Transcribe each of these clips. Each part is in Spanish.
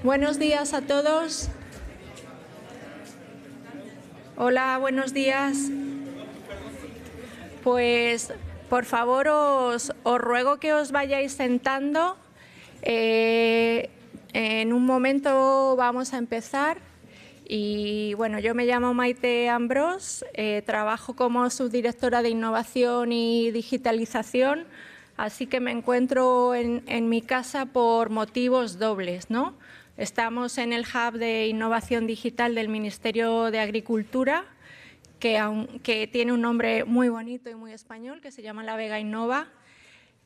Buenos días a todos. Hola, buenos días. Pues, por favor, os ruego que os vayáis sentando. En un momento vamos a empezar. Y bueno, yo me llamo Maite Ambrós, trabajo como subdirectora de Innovación y Digitalización, así que me encuentro en mi casa por motivos dobles, ¿no? Estamos en el Hub de Innovación Digital del Ministerio de Agricultura, que tiene un nombre muy bonito y muy español, que se llama La Vega Innova.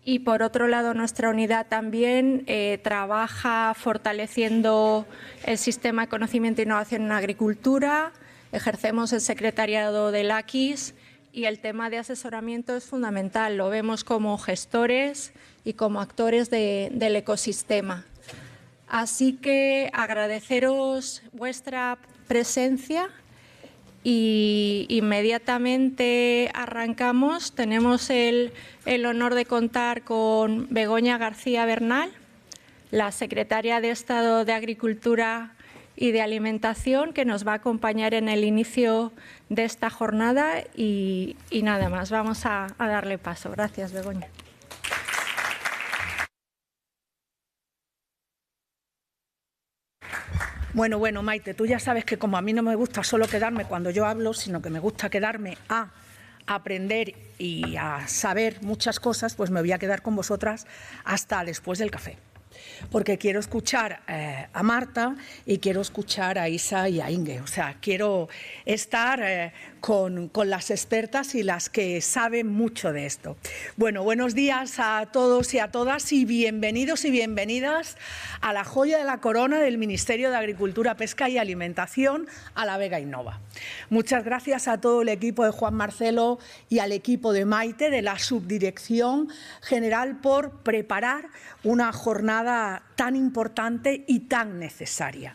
Y por otro lado, nuestra unidad también trabaja fortaleciendo el sistema de conocimiento e innovación en agricultura, ejercemos el secretariado del AQIS y el tema de asesoramiento es fundamental, lo vemos como gestores y como actores del ecosistema. Así que agradeceros vuestra presencia y inmediatamente arrancamos. Tenemos el honor de contar con Begoña García Bernal, la secretaria de Estado de Agricultura y de Alimentación, que nos va a acompañar en el inicio de esta jornada y nada más. Vamos a darle paso. Gracias, Begoña. Bueno, Maite, tú ya sabes que como a mí no me gusta solo quedarme cuando yo hablo, sino que me gusta quedarme a aprender y a saber muchas cosas, pues me voy a quedar con vosotras hasta después del café. Porque quiero escuchar a Marta y quiero escuchar a Isa y a Inge. O sea, quiero estar con las expertas y las que saben mucho de esto. Bueno, buenos días a todos y a todas y bienvenidos y bienvenidas a la joya de la corona del Ministerio de Agricultura, Pesca y Alimentación, a La Vega Innova. Muchas gracias a todo el equipo de Juan Marcelo y al equipo de Maite, de la Subdirección General, por preparar una jornada tan importante y tan necesaria.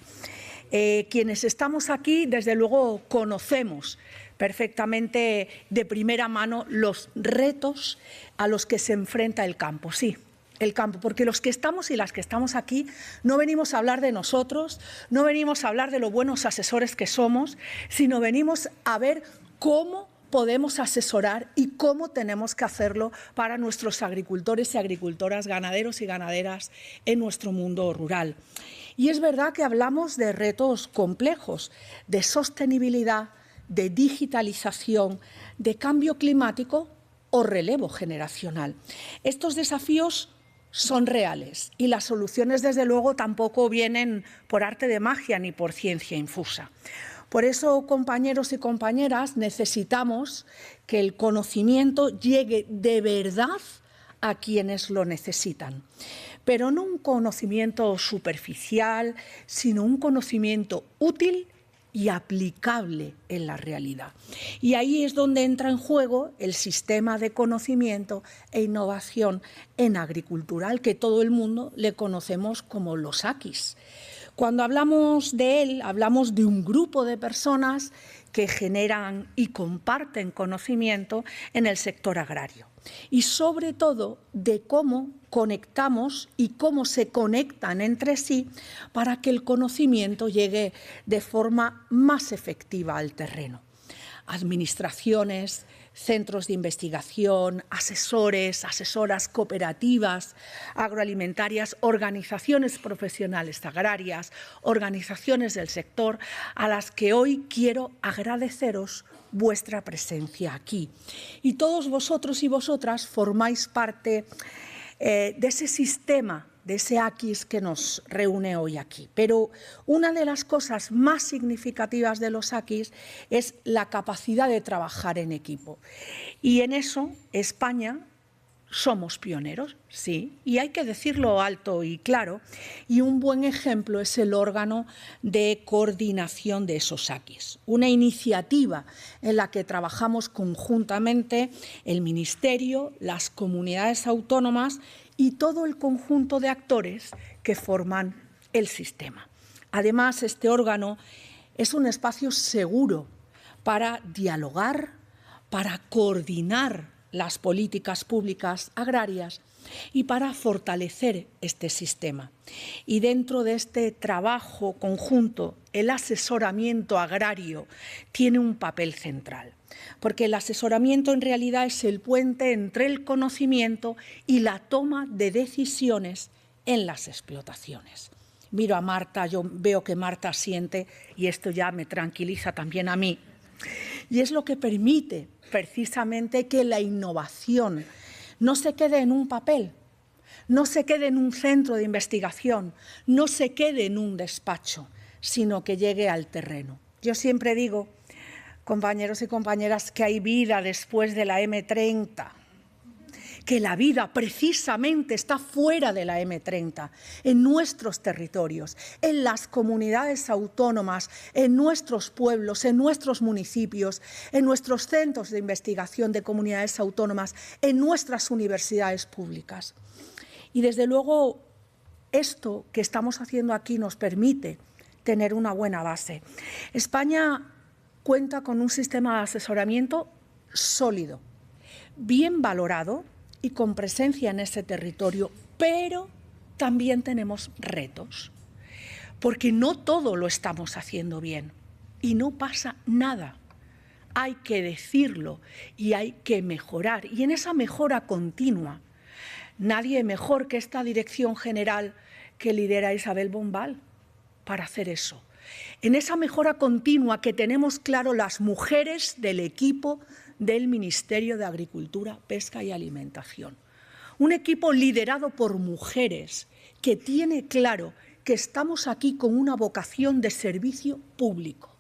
Quienes estamos aquí, desde luego, conocemos perfectamente de primera mano los retos a los que se enfrenta el campo. Sí, el campo, porque los que estamos y las que estamos aquí no venimos a hablar de nosotros, no venimos a hablar de lo buenos asesores que somos, sino venimos a ver cómo podemos asesorar y cómo tenemos que hacerlo para nuestros agricultores y agricultoras, ganaderos y ganaderas en nuestro mundo rural. Y es verdad que hablamos de retos complejos, de sostenibilidad, de digitalización, de cambio climático o relevo generacional. Estos desafíos son reales y las soluciones, desde luego, tampoco vienen por arte de magia ni por ciencia infusa. Por eso, compañeros y compañeras, necesitamos que el conocimiento llegue de verdad a quienes lo necesitan. Pero no un conocimiento superficial, sino un conocimiento útil y aplicable en la realidad. Y ahí es donde entra en juego el sistema de conocimiento e innovación en agricultura, al que todo el mundo le conocemos como los AQIS. Cuando hablamos de él, hablamos de un grupo de personas que generan y comparten conocimiento en el sector agrario. Y sobre todo de cómo conectamos y cómo se conectan entre sí para que el conocimiento llegue de forma más efectiva al terreno. Administraciones, centros de investigación, asesores, asesoras cooperativas agroalimentarias, organizaciones profesionales agrarias, organizaciones del sector, a las que hoy quiero agradeceros vuestra presencia aquí. Y todos vosotros y vosotras formáis parte de ese sistema, de ese AQIS que nos reúne hoy aquí. Pero una de las cosas más significativas de los AQIS es la capacidad de trabajar en equipo. Y en eso España somos pioneros, sí, y hay que decirlo alto y claro. Y un buen ejemplo es el órgano de coordinación de esos AQIS, una iniciativa en la que trabajamos conjuntamente el Ministerio, las comunidades autónomas y todo el conjunto de actores que forman el sistema. Además, este órgano es un espacio seguro para dialogar, para coordinar las políticas públicas agrarias y para fortalecer este sistema. Y dentro de este trabajo conjunto, el asesoramiento agrario tiene un papel central, porque el asesoramiento en realidad es el puente entre el conocimiento y la toma de decisiones en las explotaciones. Miro a Marta, yo veo que Marta asiente y esto ya me tranquiliza también a mí. Y es lo que permite precisamente que la innovación no se quede en un papel, no se quede en un centro de investigación, no se quede en un despacho, sino que llegue al terreno. Yo siempre digo, compañeros y compañeras, que hay vida después de la M30, que la vida precisamente está fuera de la M30, en nuestros territorios, en las comunidades autónomas, en nuestros pueblos, en nuestros municipios, en nuestros centros de investigación de comunidades autónomas, en nuestras universidades públicas. Y desde luego esto que estamos haciendo aquí nos permite tener una buena base. España cuenta con un sistema de asesoramiento sólido, bien valorado y con presencia en ese territorio, pero también tenemos retos, porque no todo lo estamos haciendo bien y no pasa nada. Hay que decirlo y hay que mejorar, y en esa mejora continua, nadie mejor que esta dirección general que lidera Isabel Bombal para hacer eso. En esa mejora continua que tenemos claro las mujeres del equipo del Ministerio de Agricultura, Pesca y Alimentación. Un equipo liderado por mujeres que tiene claro que estamos aquí con una vocación de servicio público,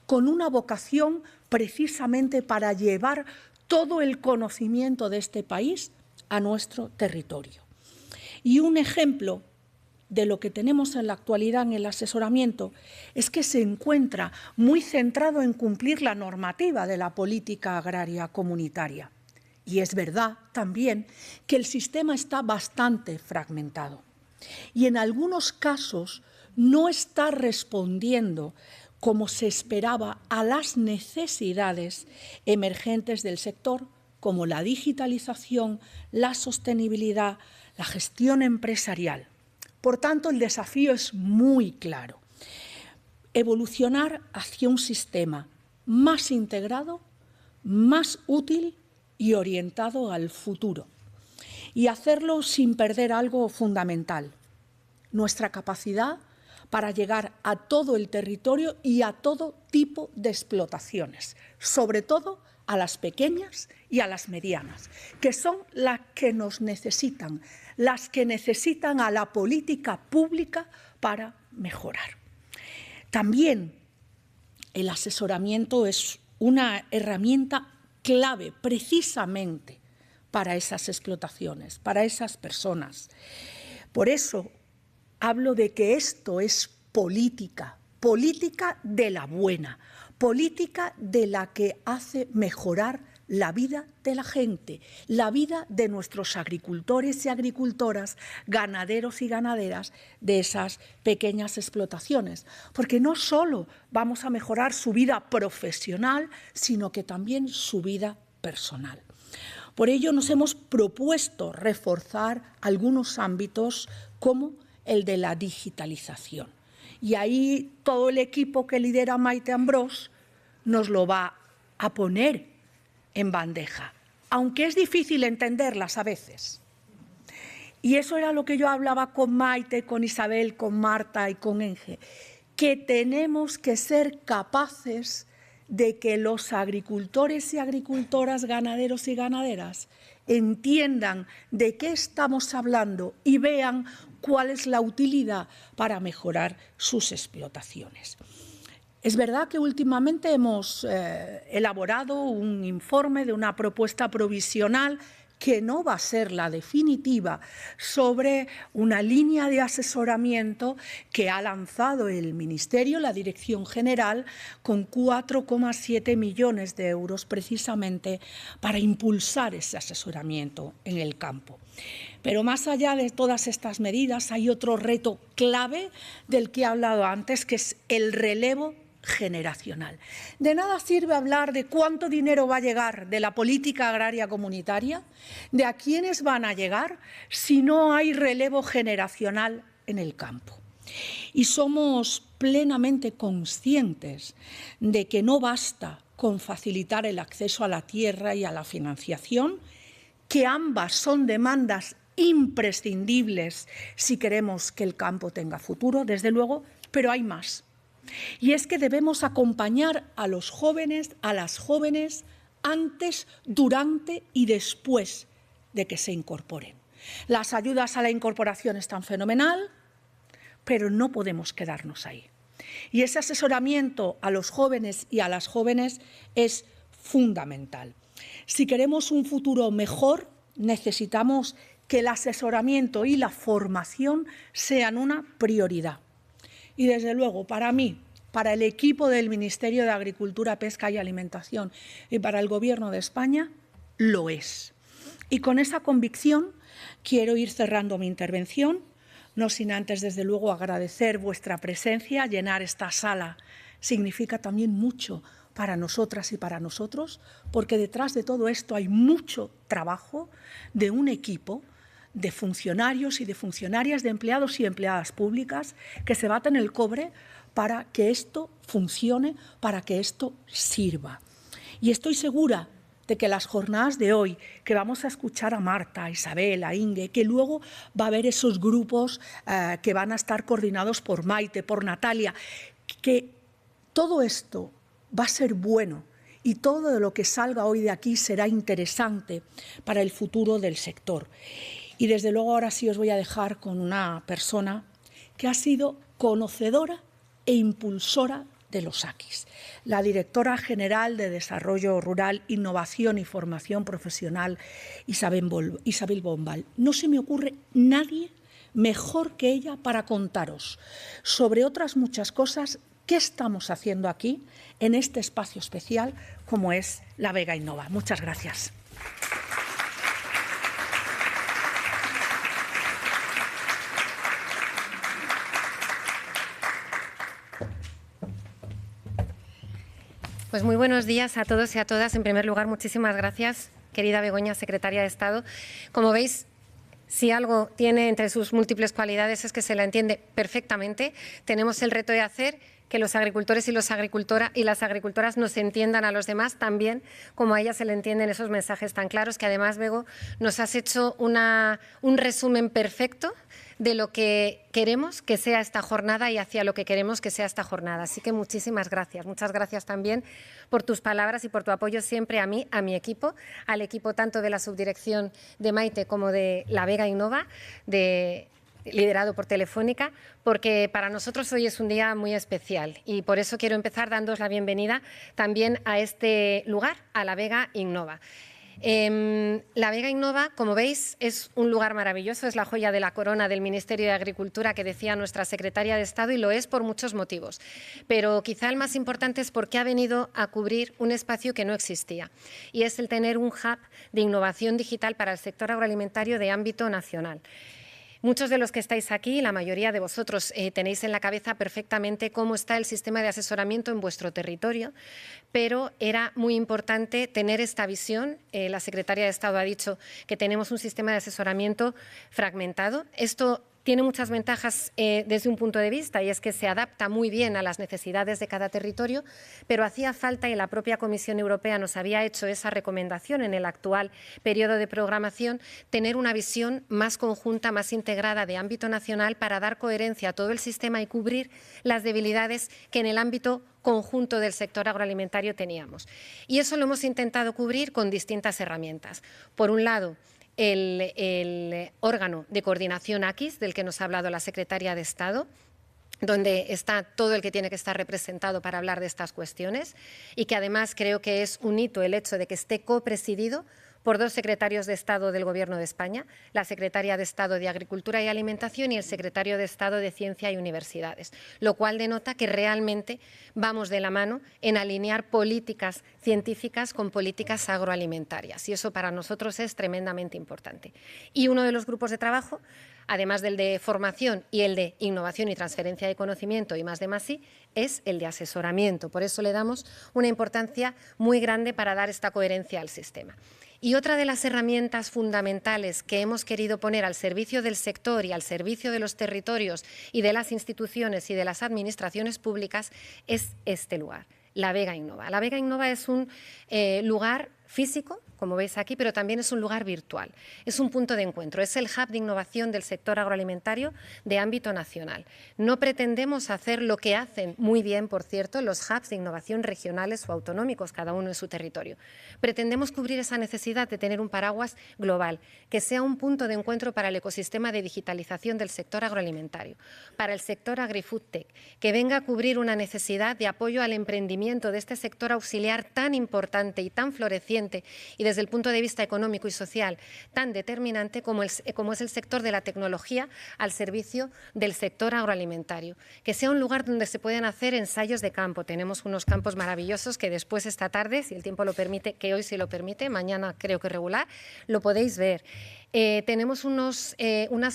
con una vocación precisamente para llevar todo el conocimiento de este país a nuestro territorio. Y un ejemplo de lo que tenemos en la actualidad en el asesoramiento es que se encuentra muy centrado en cumplir la normativa de la política agraria comunitaria. Y es verdad también que el sistema está bastante fragmentado y en algunos casos no está respondiendo como se esperaba a las necesidades emergentes del sector, como la digitalización, la sostenibilidad, la gestión empresarial. Por tanto, el desafío es muy claro: evolucionar hacia un sistema más integrado, más útil y orientado al futuro. Y hacerlo sin perder algo fundamental: nuestra capacidad para llegar a todo el territorio y a todo tipo de explotaciones, sobre todo a las pequeñas y a las medianas, que son las que nos necesitan, las que necesitan a la política pública para mejorar. También el asesoramiento es una herramienta clave precisamente para esas explotaciones, para esas personas. Por eso hablo de que esto es política, política de la buena, política de la que hace mejorar la vida de la gente, la vida de nuestros agricultores y agricultoras, ganaderos y ganaderas de esas pequeñas explotaciones. Porque no solo vamos a mejorar su vida profesional, sino que también su vida personal. Por ello nos hemos propuesto reforzar algunos ámbitos como el de la digitalización. Y ahí todo el equipo que lidera Maite Ambrós nos lo va a poner en bandeja, aunque es difícil entenderlas a veces. Y eso era lo que yo hablaba con Maite, con Isabel, con Marta y con Enge, que tenemos que ser capaces de que los agricultores y agricultoras, ganaderos y ganaderas entiendan de qué estamos hablando y vean cuál es la utilidad para mejorar sus explotaciones. Es verdad que últimamente hemos elaborado un informe de una propuesta provisional que no va a ser la definitiva, sobre una línea de asesoramiento que ha lanzado el Ministerio, la Dirección General, con 4,7 millones de euros precisamente para impulsar ese asesoramiento en el campo. Pero más allá de todas estas medidas hay otro reto clave del que he hablado antes, que es el relevo generacional. De nada sirve hablar de cuánto dinero va a llegar de la política agraria comunitaria, de a quiénes van a llegar, si no hay relevo generacional en el campo. Y somos plenamente conscientes de que no basta con facilitar el acceso a la tierra y a la financiación, que ambas son demandas imprescindibles si queremos que el campo tenga futuro, desde luego, pero hay más. Y es que debemos acompañar a los jóvenes, a las jóvenes, antes, durante y después de que se incorporen. Las ayudas a la incorporación están fenomenal, pero no podemos quedarnos ahí. Y ese asesoramiento a los jóvenes y a las jóvenes es fundamental. Si queremos un futuro mejor, necesitamos que el asesoramiento y la formación sean una prioridad. Y desde luego, para mí, para el equipo del Ministerio de Agricultura, Pesca y Alimentación y para el Gobierno de España, lo es. Y con esa convicción quiero ir cerrando mi intervención, no sin antes, desde luego, agradecer vuestra presencia. Llenar esta sala significa también mucho para nosotras y para nosotros, porque detrás de todo esto hay mucho trabajo de un equipo de funcionarios y de funcionarias, de empleados y empleadas públicas que se baten el cobre para que esto funcione, para que esto sirva. Y estoy segura de que las jornadas de hoy, que vamos a escuchar a Marta, a Isabel, a Inge, que luego va a haber esos grupos que van a estar coordinados por Maite, por Natalia, que todo esto va a ser bueno y todo lo que salga hoy de aquí será interesante para el futuro del sector. Y desde luego ahora sí os voy a dejar con una persona que ha sido conocedora e impulsora de los AQIS, la directora general de Desarrollo Rural, Innovación y Formación Profesional, Isabel Bombal. No se me ocurre nadie mejor que ella para contaros sobre otras muchas cosas que estamos haciendo aquí en este espacio especial como es La Vega Innova. Muchas gracias. Pues muy buenos días a todos y a todas. En primer lugar, muchísimas gracias, querida Begoña, secretaria de Estado. Como veis, si algo tiene entre sus múltiples cualidades es que se la entiende perfectamente. Tenemos el reto de hacer que los agricultores y las agricultoras nos entiendan a los demás también como a ellas se le entienden esos mensajes tan claros, que además, Bego, nos has hecho un resumen perfecto de lo que queremos que sea esta jornada y hacia lo que queremos que sea esta jornada. Así que muchísimas gracias. Muchas gracias también por tus palabras y por tu apoyo siempre a mí, a mi equipo, al equipo tanto de la subdirección de Maite como de La Vega Innova, liderado por Telefónica, porque para nosotros hoy es un día muy especial y por eso quiero empezar dándoos la bienvenida también a este lugar, a La Vega Innova. La Vega Innova, como veis, es un lugar maravilloso, es la joya de la corona del Ministerio de Agricultura que decía nuestra secretaria de Estado, y lo es por muchos motivos. Pero quizá el más importante es porque ha venido a cubrir un espacio que no existía, y es el tener un hub de innovación digital para el sector agroalimentario de ámbito nacional. Muchos de los que estáis aquí, la mayoría de vosotros, tenéis en la cabeza perfectamente cómo está el sistema de asesoramiento en vuestro territorio, pero era muy importante tener esta visión. La secretaria de Estado ha dicho que tenemos un sistema de asesoramiento fragmentado. Esto tiene muchas ventajas desde un punto de vista, y es que se adapta muy bien a las necesidades de cada territorio, pero hacía falta, y la propia Comisión Europea nos había hecho esa recomendación en el actual periodo de programación, tener una visión más conjunta, más integrada de ámbito nacional para dar coherencia a todo el sistema y cubrir las debilidades que en el ámbito conjunto del sector agroalimentario teníamos. Y eso lo hemos intentado cubrir con distintas herramientas. Por un lado, el órgano de coordinación AQIS, del que nos ha hablado la secretaria de Estado, donde está todo el que tiene que estar representado para hablar de estas cuestiones, y que además creo que es un hito el hecho de que esté copresidido por 2 secretarios de Estado del Gobierno de España, la secretaria de Estado de Agricultura y Alimentación y el secretario de Estado de Ciencia y Universidades, lo cual denota que realmente vamos de la mano en alinear políticas científicas con políticas agroalimentarias, y eso para nosotros es tremendamente importante. Y uno de los grupos de trabajo, además del de formación y el de innovación y transferencia de conocimiento y +D+I, es el de asesoramiento. Por eso le damos una importancia muy grande para dar esta coherencia al sistema. Y otra de las herramientas fundamentales que hemos querido poner al servicio del sector y al servicio de los territorios y de las instituciones y de las administraciones públicas es este lugar, La Vega Innova. La Vega Innova es un lugar físico, como veis aquí, pero también es un lugar virtual. Es un punto de encuentro, es el hub de innovación del sector agroalimentario de ámbito nacional. No pretendemos hacer lo que hacen muy bien, por cierto, los hubs de innovación regionales o autonómicos, cada uno en su territorio. Pretendemos cubrir esa necesidad de tener un paraguas global, que sea un punto de encuentro para el ecosistema de digitalización del sector agroalimentario, para el sector agri-food-tech, que venga a cubrir una necesidad de apoyo al emprendimiento de este sector auxiliar tan importante y tan floreciente y desde el punto de vista económico y social tan determinante como es el sector de la tecnología al servicio del sector agroalimentario. Que sea un lugar donde se pueden hacer ensayos de campo. Tenemos unos campos maravillosos que después esta tarde, si el tiempo lo permite, que hoy sí lo permite, mañana creo que regular, lo podéis ver. Tenemos unas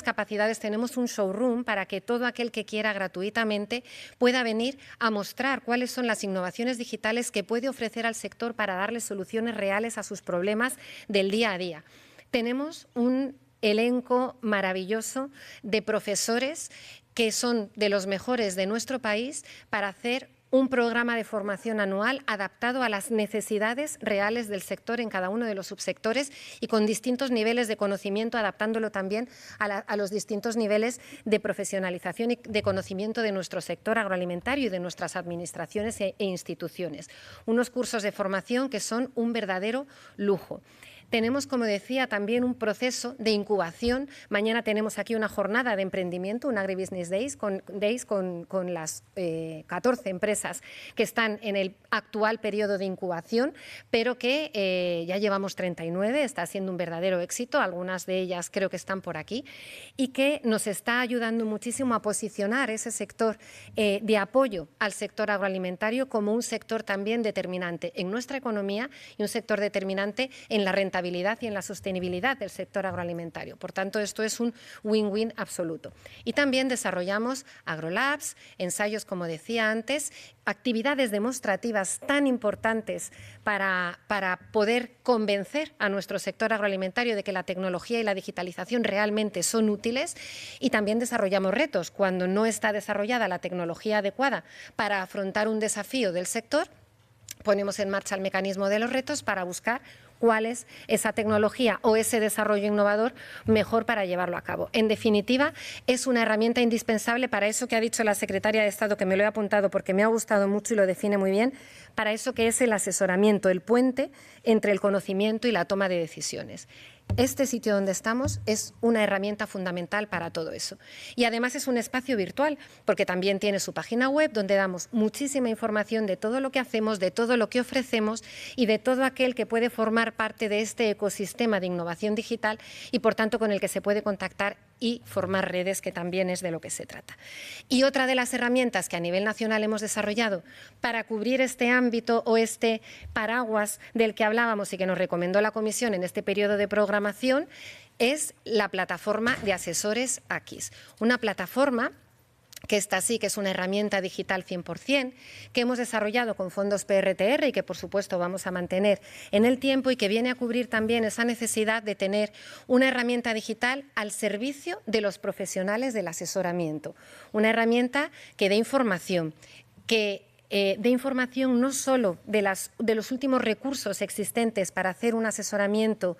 capacidades, tenemos un showroom para que todo aquel que quiera gratuitamente pueda venir a mostrar cuáles son las innovaciones digitales que puede ofrecer al sector para darle soluciones reales a sus problemas del día a día. Tenemos un elenco maravilloso de profesores que son de los mejores de nuestro país para hacer un programa de formación anual adaptado a las necesidades reales del sector en cada uno de los subsectores y con distintos niveles de conocimiento, adaptándolo también a los distintos niveles de profesionalización y de conocimiento de nuestro sector agroalimentario y de nuestras administraciones e instituciones. Unos cursos de formación que son un verdadero lujo. Tenemos, como decía, también un proceso de incubación. Mañana tenemos aquí una jornada de emprendimiento, un Agribusiness Days con las 14 empresas que están en el actual periodo de incubación, pero que ya llevamos 39, está siendo un verdadero éxito, algunas de ellas creo que están por aquí, y que nos está ayudando muchísimo a posicionar ese sector de apoyo al sector agroalimentario como un sector también determinante en nuestra economía y un sector determinante en la rentabilidad y en la sostenibilidad del sector agroalimentario. Por tanto, esto es un win-win absoluto. Y también desarrollamos agrolabs, ensayos, como decía antes, actividades demostrativas tan importantes para poder convencer a nuestro sector agroalimentario de que la tecnología y la digitalización realmente son útiles, y también desarrollamos retos. Cuando no está desarrollada la tecnología adecuada para afrontar un desafío del sector, ponemos en marcha el mecanismo de los retos para buscar cuál es esa tecnología o ese desarrollo innovador mejor para llevarlo a cabo. En definitiva, es una herramienta indispensable para eso que ha dicho la secretaria de Estado, que me lo he apuntado porque me ha gustado mucho y lo define muy bien, para eso que es el asesoramiento, el puente entre el conocimiento y la toma de decisiones. Este sitio donde estamos es una herramienta fundamental para todo eso. Y además es un espacio virtual, porque también tiene su página web donde damos muchísima información de todo lo que hacemos, de todo lo que ofrecemos y de todo aquel que puede formar parte de este ecosistema de innovación digital y, por tanto, con el que se puede contactar y formar redes, que también es de lo que se trata. Y otra de las herramientas que a nivel nacional hemos desarrollado para cubrir este ámbito o este paraguas del que hablábamos y que nos recomendó la Comisión en este periodo de programación es la plataforma de asesores AQUIS. Una plataforma que esta sí que es una herramienta digital 100%, que hemos desarrollado con fondos PRTR y que, por supuesto, vamos a mantener en el tiempo y que viene a cubrir también esa necesidad de tener una herramienta digital al servicio de los profesionales del asesoramiento. Una herramienta que dé información, de información no solo de los últimos recursos existentes para hacer un asesoramiento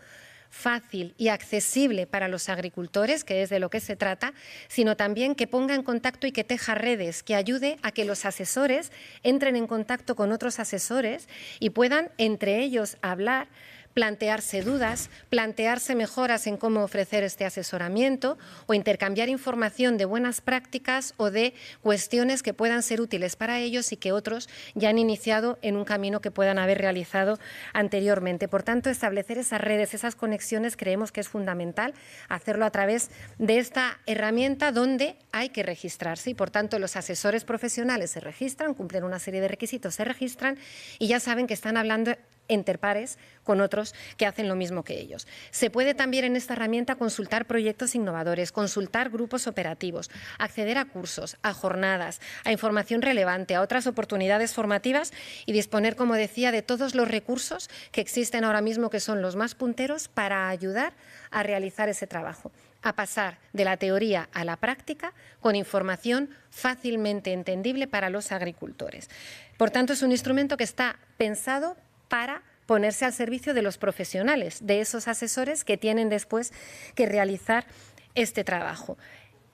fácil y accesible para los agricultores, que es de lo que se trata, sino también que ponga en contacto y que teja redes, que ayude a que los asesores entren en contacto con otros asesores y puedan entre ellos hablar plantearse dudas, plantearse mejoras en cómo ofrecer este asesoramiento o intercambiar información de buenas prácticas o de cuestiones que puedan ser útiles para ellos y que otros ya han iniciado en un camino que puedan haber realizado anteriormente. Por tanto, establecer esas redes, esas conexiones, creemos que es fundamental hacerlo a través de esta herramienta donde hay que registrarse y, por tanto, los asesores profesionales se registran, cumplen una serie de requisitos, se registran y ya saben que están hablando entre pares con otros que hacen lo mismo que ellos. Se puede también en esta herramienta consultar proyectos innovadores, consultar grupos operativos, acceder a cursos, a jornadas, a información relevante, a otras oportunidades formativas y disponer, como decía, de todos los recursos que existen ahora mismo, que son los más punteros, para ayudar a realizar ese trabajo, a pasar de la teoría a la práctica con información fácilmente entendible para los agricultores. Por tanto, es un instrumento que está pensado para ponerse al servicio de los profesionales, de esos asesores que tienen después que realizar este trabajo.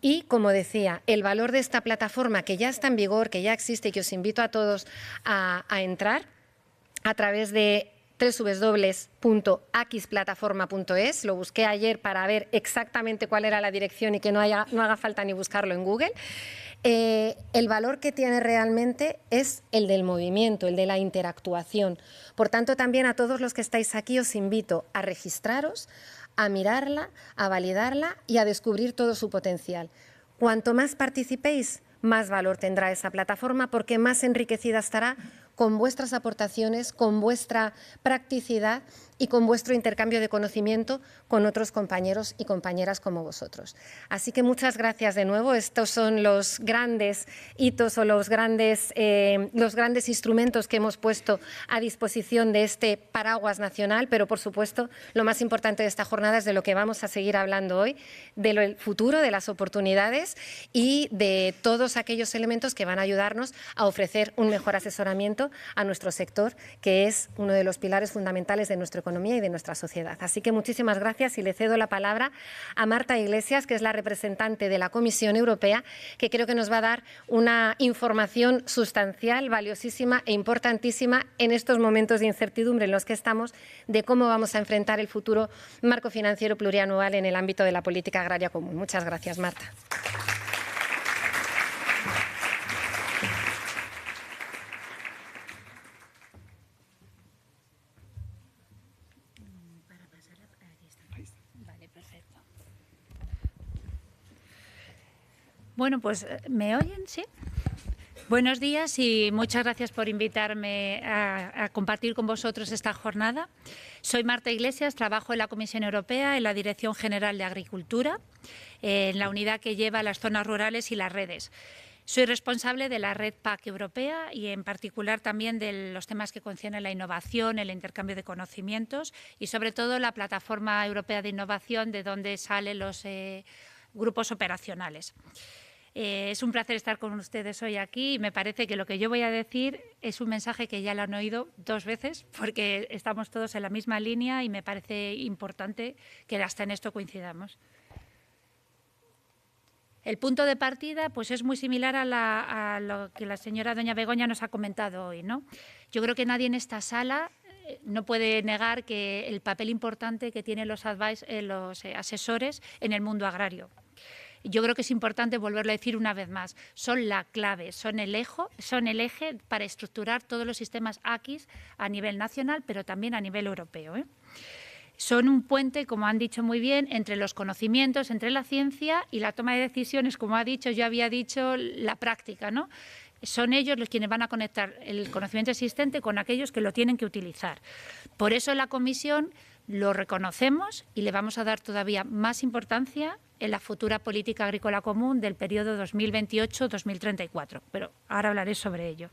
Y, como decía, el valor de esta plataforma que ya está en vigor, que ya existe y que os invito a todos a entrar a través de www.aquisplataforma.es. Lo busqué ayer para ver exactamente cuál era la dirección y que no haga falta ni buscarlo en Google. El valor que tiene realmente es el del movimiento, el de la interactuación. Por tanto, también a todos los que estáis aquí os invito a registraros, a mirarla, a validarla y a descubrir todo su potencial. Cuanto más participéis, más valor tendrá esa plataforma porque más enriquecida estará con vuestras aportaciones, con vuestra practicidad y con vuestro intercambio de conocimiento con otros compañeros y compañeras como vosotros. Así que muchas gracias de nuevo. Estos son los grandes hitos o los grandes instrumentos que hemos puesto a disposición de este paraguas nacional, pero por supuesto lo más importante de esta jornada es de lo que vamos a seguir hablando hoy, del futuro, de las oportunidades y de todos aquellos elementos que van a ayudarnos a ofrecer un mejor asesoramiento a nuestro sector, que es uno de los pilares fundamentales de nuestra economía y de nuestra sociedad. Así que muchísimas gracias y le cedo la palabra a Marta Iglesias, que es la representante de la Comisión Europea, que creo que nos va a dar una información sustancial, valiosísima e importantísima en estos momentos de incertidumbre en los que estamos, de cómo vamos a enfrentar el futuro marco financiero plurianual en el ámbito de la política agraria común. Muchas gracias, Marta. Bueno, pues ¿me oyen? ¿Sí? Buenos días y muchas gracias por invitarme a compartir con vosotros esta jornada. Soy Marta Iglesias, trabajo en la Comisión Europea, en la Dirección General de Agricultura, en la unidad que lleva las zonas rurales y las redes. Soy responsable de la red PAC europea y en particular también de los temas que conciernen la innovación, el intercambio de conocimientos y sobre todo la Plataforma Europea de Innovación, de donde salen los grupos operacionales. Es un placer estar con ustedes hoy aquí y me parece que lo que yo voy a decir es un mensaje que ya lo han oído 2 veces porque estamos todos en la misma línea y me parece importante que hasta en esto coincidamos. El punto de partida pues es muy similar a lo que la señora doña Begoña nos ha comentado hoy, ¿no? Yo creo que nadie en esta sala no puede negar que el papel importante que tienen los asesores en el mundo agrario. Yo creo que es importante volverlo a decir una vez más. Son la clave, son el eje para estructurar todos los sistemas AQIS a nivel nacional, pero también a nivel europeo, ¿eh? Son un puente, como han dicho muy bien, entre los conocimientos, entre la ciencia y la toma de decisiones, como yo había dicho, la práctica, ¿no? Son ellos los quienes van a conectar el conocimiento existente con aquellos que lo tienen que utilizar. Por eso en la Comisión lo reconocemos y le vamos a dar todavía más importancia en la futura política agrícola común del periodo 2028-2034. Pero ahora hablaré sobre ello.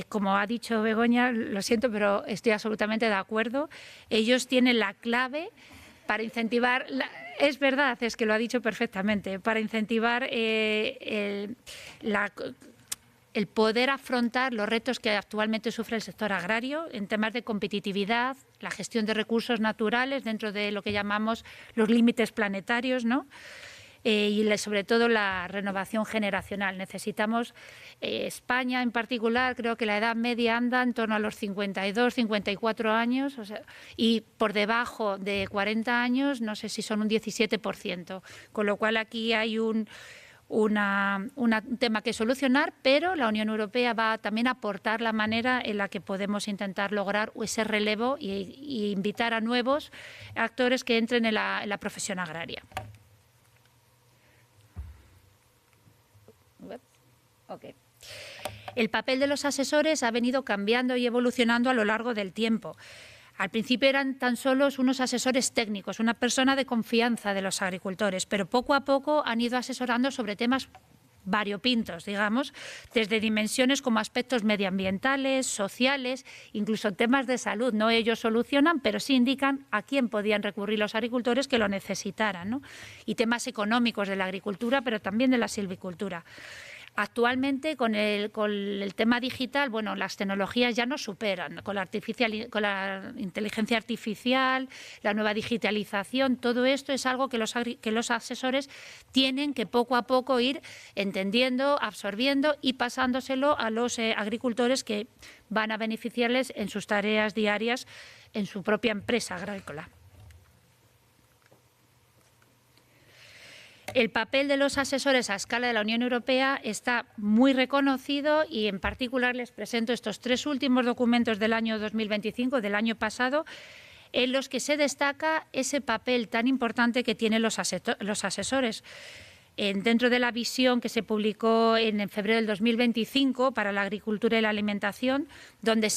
Como ha dicho Begoña, lo siento, pero estoy absolutamente de acuerdo. Ellos tienen la clave para incentivar, es verdad, es que lo ha dicho perfectamente, para incentivar el poder afrontar los retos que actualmente sufre el sector agrario en temas de competitividad, la gestión de recursos naturales dentro de lo que llamamos los límites planetarios, ¿no? y sobre todo la renovación generacional. Necesitamos, España en particular, creo que la edad media anda en torno a los 52, 54 años, o sea, y por debajo de 40 años, no sé si son un 17%, con lo cual aquí hay un tema que solucionar, pero la Unión Europea va también a aportar la manera en la que podemos intentar lograr ese relevo y invitar a nuevos actores que entren en la profesión agraria. Okay. El papel de los asesores ha venido cambiando y evolucionando a lo largo del tiempo. Al principio eran tan solo unos asesores técnicos, una persona de confianza de los agricultores, pero poco a poco han ido asesorando sobre temas variopintos, digamos, desde dimensiones como aspectos medioambientales, sociales, incluso temas de salud. No ellos solucionan, pero sí indican a quién podían recurrir los agricultores que lo necesitaran, ¿no? Y temas económicos de la agricultura, pero también de la silvicultura. Actualmente, con el tema digital, bueno, las tecnologías ya nos superan, con la inteligencia artificial, la nueva digitalización, todo esto es algo que los asesores tienen que poco a poco ir entendiendo, absorbiendo y pasándoselo a los agricultores que van a beneficiarles en sus tareas diarias en su propia empresa agrícola. El papel de los asesores a escala de la Unión Europea está muy reconocido y, en particular, les presento estos 3 últimos documentos del año 2025, del año pasado, en los que se destaca ese papel tan importante que tienen los asesores. Dentro de la visión que se publicó en febrero del 2025 para la agricultura y la alimentación, donde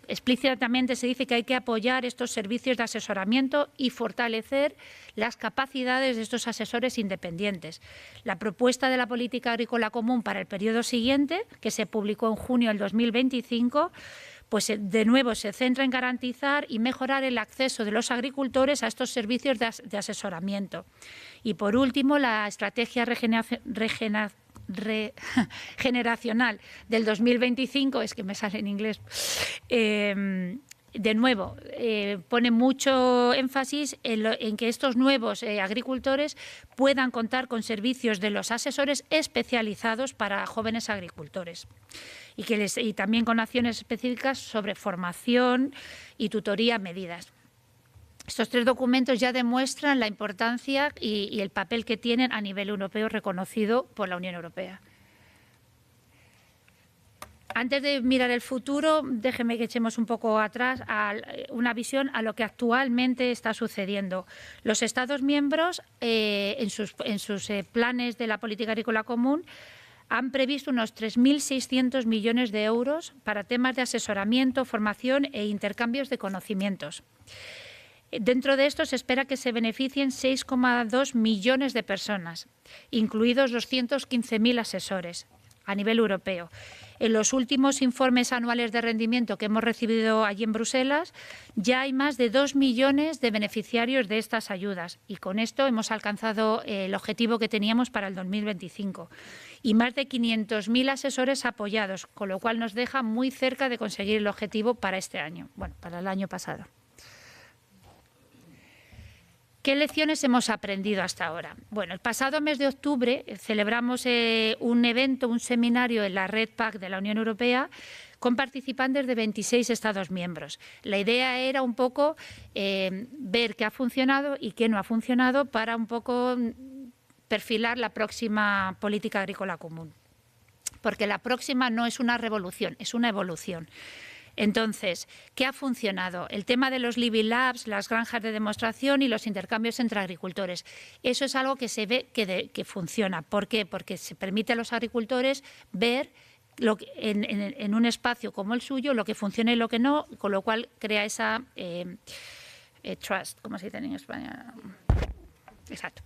explícitamente se dice que hay que apoyar estos servicios de asesoramiento y fortalecer las capacidades de estos asesores independientes. La propuesta de la política agrícola común para el periodo siguiente, que se publicó en junio del 2025, pues de nuevo se centra en garantizar y mejorar el acceso de los agricultores a estos servicios de asesoramiento. Y por último, la estrategia generacional del 2025, es que me sale en inglés, de nuevo, pone mucho énfasis en que estos nuevos agricultores puedan contar con servicios de los asesores especializados para jóvenes agricultores y también con acciones específicas sobre formación y tutoría medidas. Estos 3 documentos ya demuestran la importancia y el papel que tienen a nivel europeo reconocido por la Unión Europea. Antes de mirar el futuro, déjeme que echemos un poco atrás una visión a lo que actualmente está sucediendo. Los Estados miembros, en sus planes de la política agrícola común, han previsto unos 3.600 millones de euros para temas de asesoramiento, formación e intercambios de conocimientos. Dentro de esto se espera que se beneficien 6,2 millones de personas, incluidos los 115.000 asesores a nivel europeo. En los últimos informes anuales de rendimiento que hemos recibido allí en Bruselas, ya hay más de 2 millones de beneficiarios de estas ayudas y con esto hemos alcanzado el objetivo que teníamos para el 2025 y más de 500.000 asesores apoyados, con lo cual nos deja muy cerca de conseguir el objetivo para este año, bueno, para el año pasado. ¿Qué lecciones hemos aprendido hasta ahora? Bueno, el pasado mes de octubre celebramos un evento, un seminario en la Red PAC de la Unión Europea con participantes de 26 Estados miembros. La idea era un poco ver qué ha funcionado y qué no ha funcionado para un poco perfilar la próxima política agrícola común. Porque la próxima no es una revolución, es una evolución. Entonces, ¿qué ha funcionado? El tema de los Living Labs, las granjas de demostración y los intercambios entre agricultores. Eso es algo que se ve que funciona. ¿Por qué? Porque se permite a los agricultores ver en un espacio como el suyo lo que funciona y lo que no, con lo cual crea esa trust, ¿cómo se dice en España? Exacto.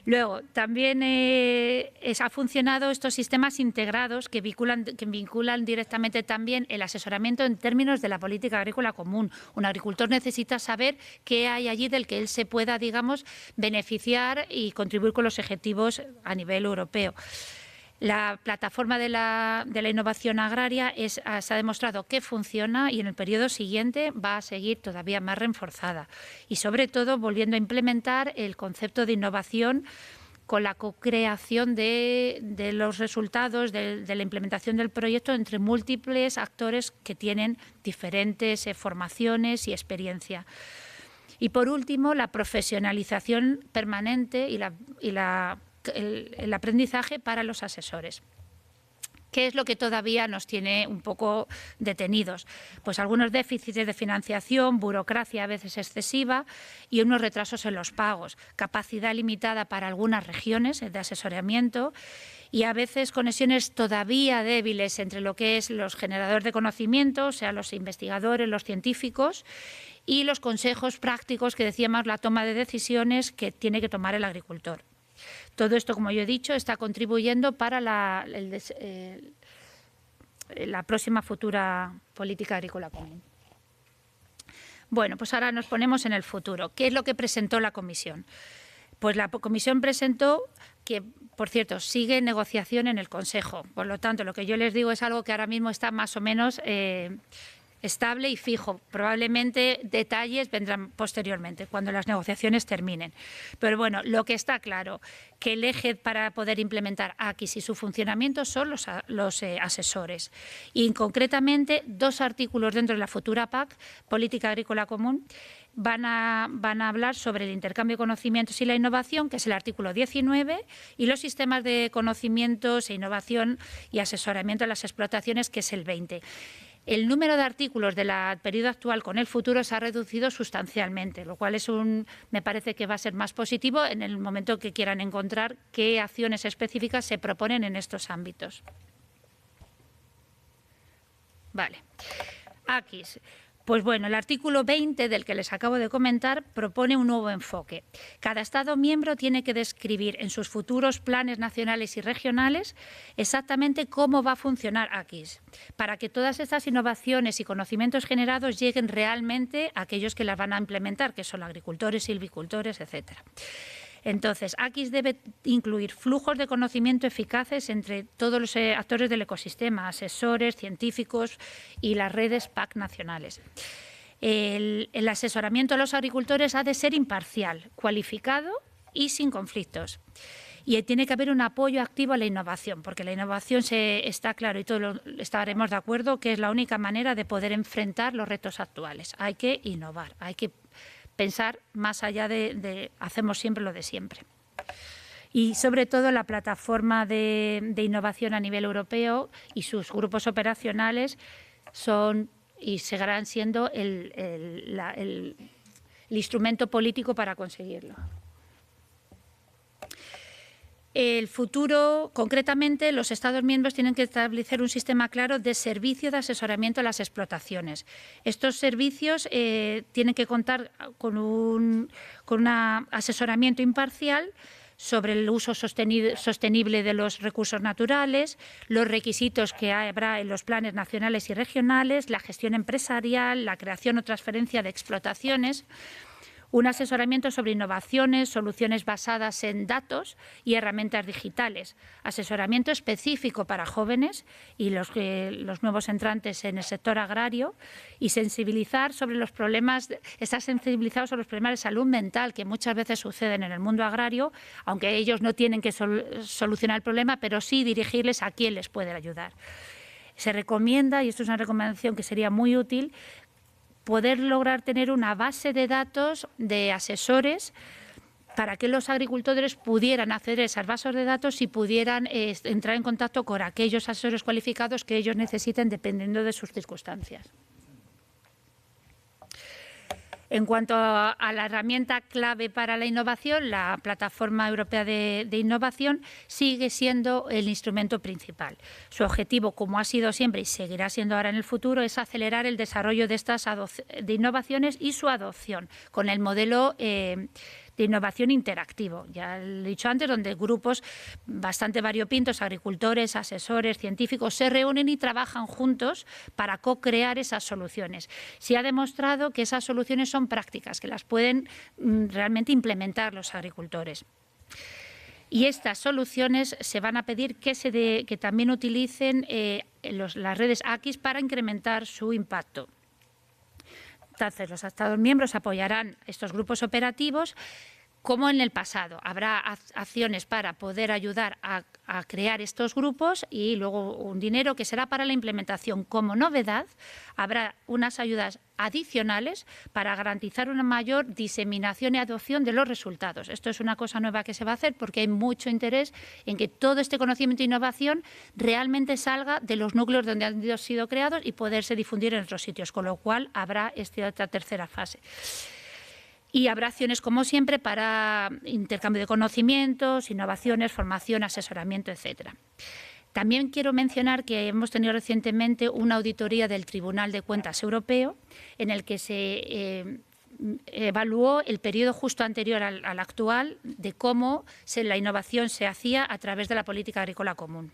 Luego, también ha funcionado estos sistemas integrados que vinculan directamente también el asesoramiento en términos de la política agrícola común. Un agricultor necesita saber qué hay allí del que él se pueda, digamos, beneficiar y contribuir con los objetivos a nivel europeo. La plataforma de la innovación agraria se ha demostrado que funciona y en el periodo siguiente va a seguir todavía más reforzada y sobre todo volviendo a implementar el concepto de innovación con la co-creación de los resultados de la implementación del proyecto entre múltiples actores que tienen diferentes formaciones y experiencia. Y por último, la profesionalización permanente y el aprendizaje para los asesores. ¿Qué es lo que todavía nos tiene un poco detenidos? Pues algunos déficits de financiación, burocracia a veces excesiva y unos retrasos en los pagos, capacidad limitada para algunas regiones de asesoramiento y a veces conexiones todavía débiles entre lo que es los generadores de conocimiento, o sea, los investigadores, los científicos, y los consejos prácticos que decíamos, la toma de decisiones que tiene que tomar el agricultor. Todo esto, como yo he dicho, está contribuyendo para la próxima futura política agrícola común. Bueno, pues ahora nos ponemos en el futuro. ¿Qué es lo que presentó la Comisión? Pues la Comisión presentó que, por cierto, sigue negociación en el Consejo. Por lo tanto, lo que yo les digo es algo que ahora mismo está más o menos estable y fijo. Probablemente detalles vendrán posteriormente, cuando las negociaciones terminen. Pero bueno, lo que está claro, que el eje para poder implementar AQIS y su funcionamiento son los asesores. Y concretamente, 2 artículos dentro de la futura PAC, Política Agrícola Común, van a hablar sobre el intercambio de conocimientos y la innovación, que es el artículo 19, y los sistemas de conocimientos e innovación y asesoramiento a las explotaciones, que es el 20. El número de artículos del periodo actual con el futuro se ha reducido sustancialmente, lo cual me parece que va a ser más positivo en el momento que quieran encontrar qué acciones específicas se proponen en estos ámbitos. Vale. AQIS. Pues bueno, el artículo 20 del que les acabo de comentar propone un nuevo enfoque. Cada Estado miembro tiene que describir en sus futuros planes nacionales y regionales exactamente cómo va a funcionar AQIS, para que todas estas innovaciones y conocimientos generados lleguen realmente a aquellos que las van a implementar, que son agricultores, silvicultores, etcétera. Entonces, AQIS debe incluir flujos de conocimiento eficaces entre todos los actores del ecosistema, asesores, científicos y las redes PAC nacionales. El asesoramiento a los agricultores ha de ser imparcial, cualificado y sin conflictos. Y tiene que haber un apoyo activo a la innovación, porque la innovación está claro y todos estaremos de acuerdo que es la única manera de poder enfrentar los retos actuales. Hay que innovar, hay que pensar más allá de hacemos siempre lo de siempre. Y sobre todo la plataforma de innovación a nivel europeo y sus grupos operacionales son y seguirán siendo el instrumento político para conseguirlo. El futuro, concretamente, los Estados miembros tienen que establecer un sistema claro de servicio de asesoramiento a las explotaciones. Estos servicios tienen que contar con un asesoramiento imparcial sobre el uso sostenible de los recursos naturales, los requisitos que habrá en los planes nacionales y regionales, la gestión empresarial, la creación o transferencia de explotaciones, un asesoramiento sobre innovaciones, soluciones basadas en datos y herramientas digitales, asesoramiento específico para jóvenes y los nuevos entrantes en el sector agrario y sensibilizar sobre los problemas, estar sensibilizados sobre los problemas de salud mental que muchas veces suceden en el mundo agrario, aunque ellos no tienen que solucionar el problema, pero sí dirigirles a quién les puede ayudar. Se recomienda, y esto es una recomendación que sería muy útil, poder lograr tener una base de datos de asesores para que los agricultores pudieran acceder a esas bases de datos y pudieran entrar en contacto con aquellos asesores cualificados que ellos necesiten dependiendo de sus circunstancias. En cuanto a la herramienta clave para la innovación, la Plataforma Europea de Innovación sigue siendo el instrumento principal. Su objetivo, como ha sido siempre y seguirá siendo ahora en el futuro, es acelerar el desarrollo de estas de innovaciones y su adopción con el modelo de innovación interactivo, ya lo he dicho antes, donde grupos bastante variopintos, agricultores, asesores, científicos, se reúnen y trabajan juntos para co-crear esas soluciones. Se ha demostrado que esas soluciones son prácticas, que las pueden realmente implementar los agricultores. Y estas soluciones se van a pedir que también utilicen las redes AQIS para incrementar su impacto. Entonces, los Estados miembros apoyarán estos grupos operativos como en el pasado. Habrá acciones para poder ayudar a crear estos grupos y luego un dinero que será para la implementación. Como novedad, habrá unas ayudas adicionales para garantizar una mayor diseminación y adopción de los resultados. Esto es una cosa nueva que se va a hacer porque hay mucho interés en que todo este conocimiento e innovación realmente salga de los núcleos donde han sido creados y poderse difundir en otros sitios, con lo cual habrá esta tercera fase. Y habrá acciones, como siempre, para intercambio de conocimientos, innovaciones, formación, asesoramiento, etcétera. También quiero mencionar que hemos tenido recientemente una auditoría del Tribunal de Cuentas Europeo en el que se evaluó el periodo justo anterior al actual de cómo la innovación se hacía a través de la política agrícola común.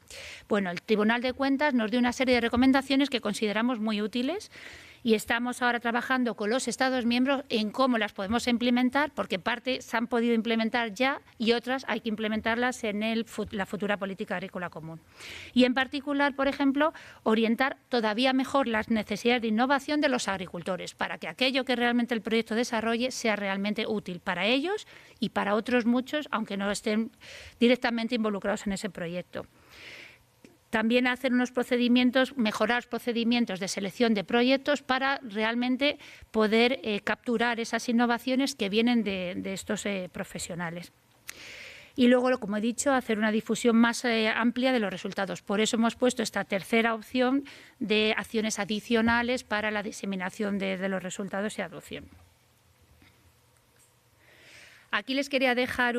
Bueno, el Tribunal de Cuentas nos dio una serie de recomendaciones que consideramos muy útiles y estamos ahora trabajando con los Estados miembros en cómo las podemos implementar, porque parte se han podido implementar ya y otras hay que implementarlas en la futura política agrícola común. Y en particular, por ejemplo, orientar todavía mejor las necesidades de innovación de los agricultores para que aquello que realmente el proyecto desarrolle sea realmente útil para ellos y para otros muchos, aunque no estén directamente involucrados en ese proyecto. También hacer unos procedimientos, mejorar los procedimientos de selección de proyectos para realmente poder capturar esas innovaciones que vienen de estos profesionales. Y luego, como he dicho, hacer una difusión más amplia de los resultados. Por eso hemos puesto esta tercera opción de acciones adicionales para la diseminación de los resultados y adopción. Aquí les quería dejar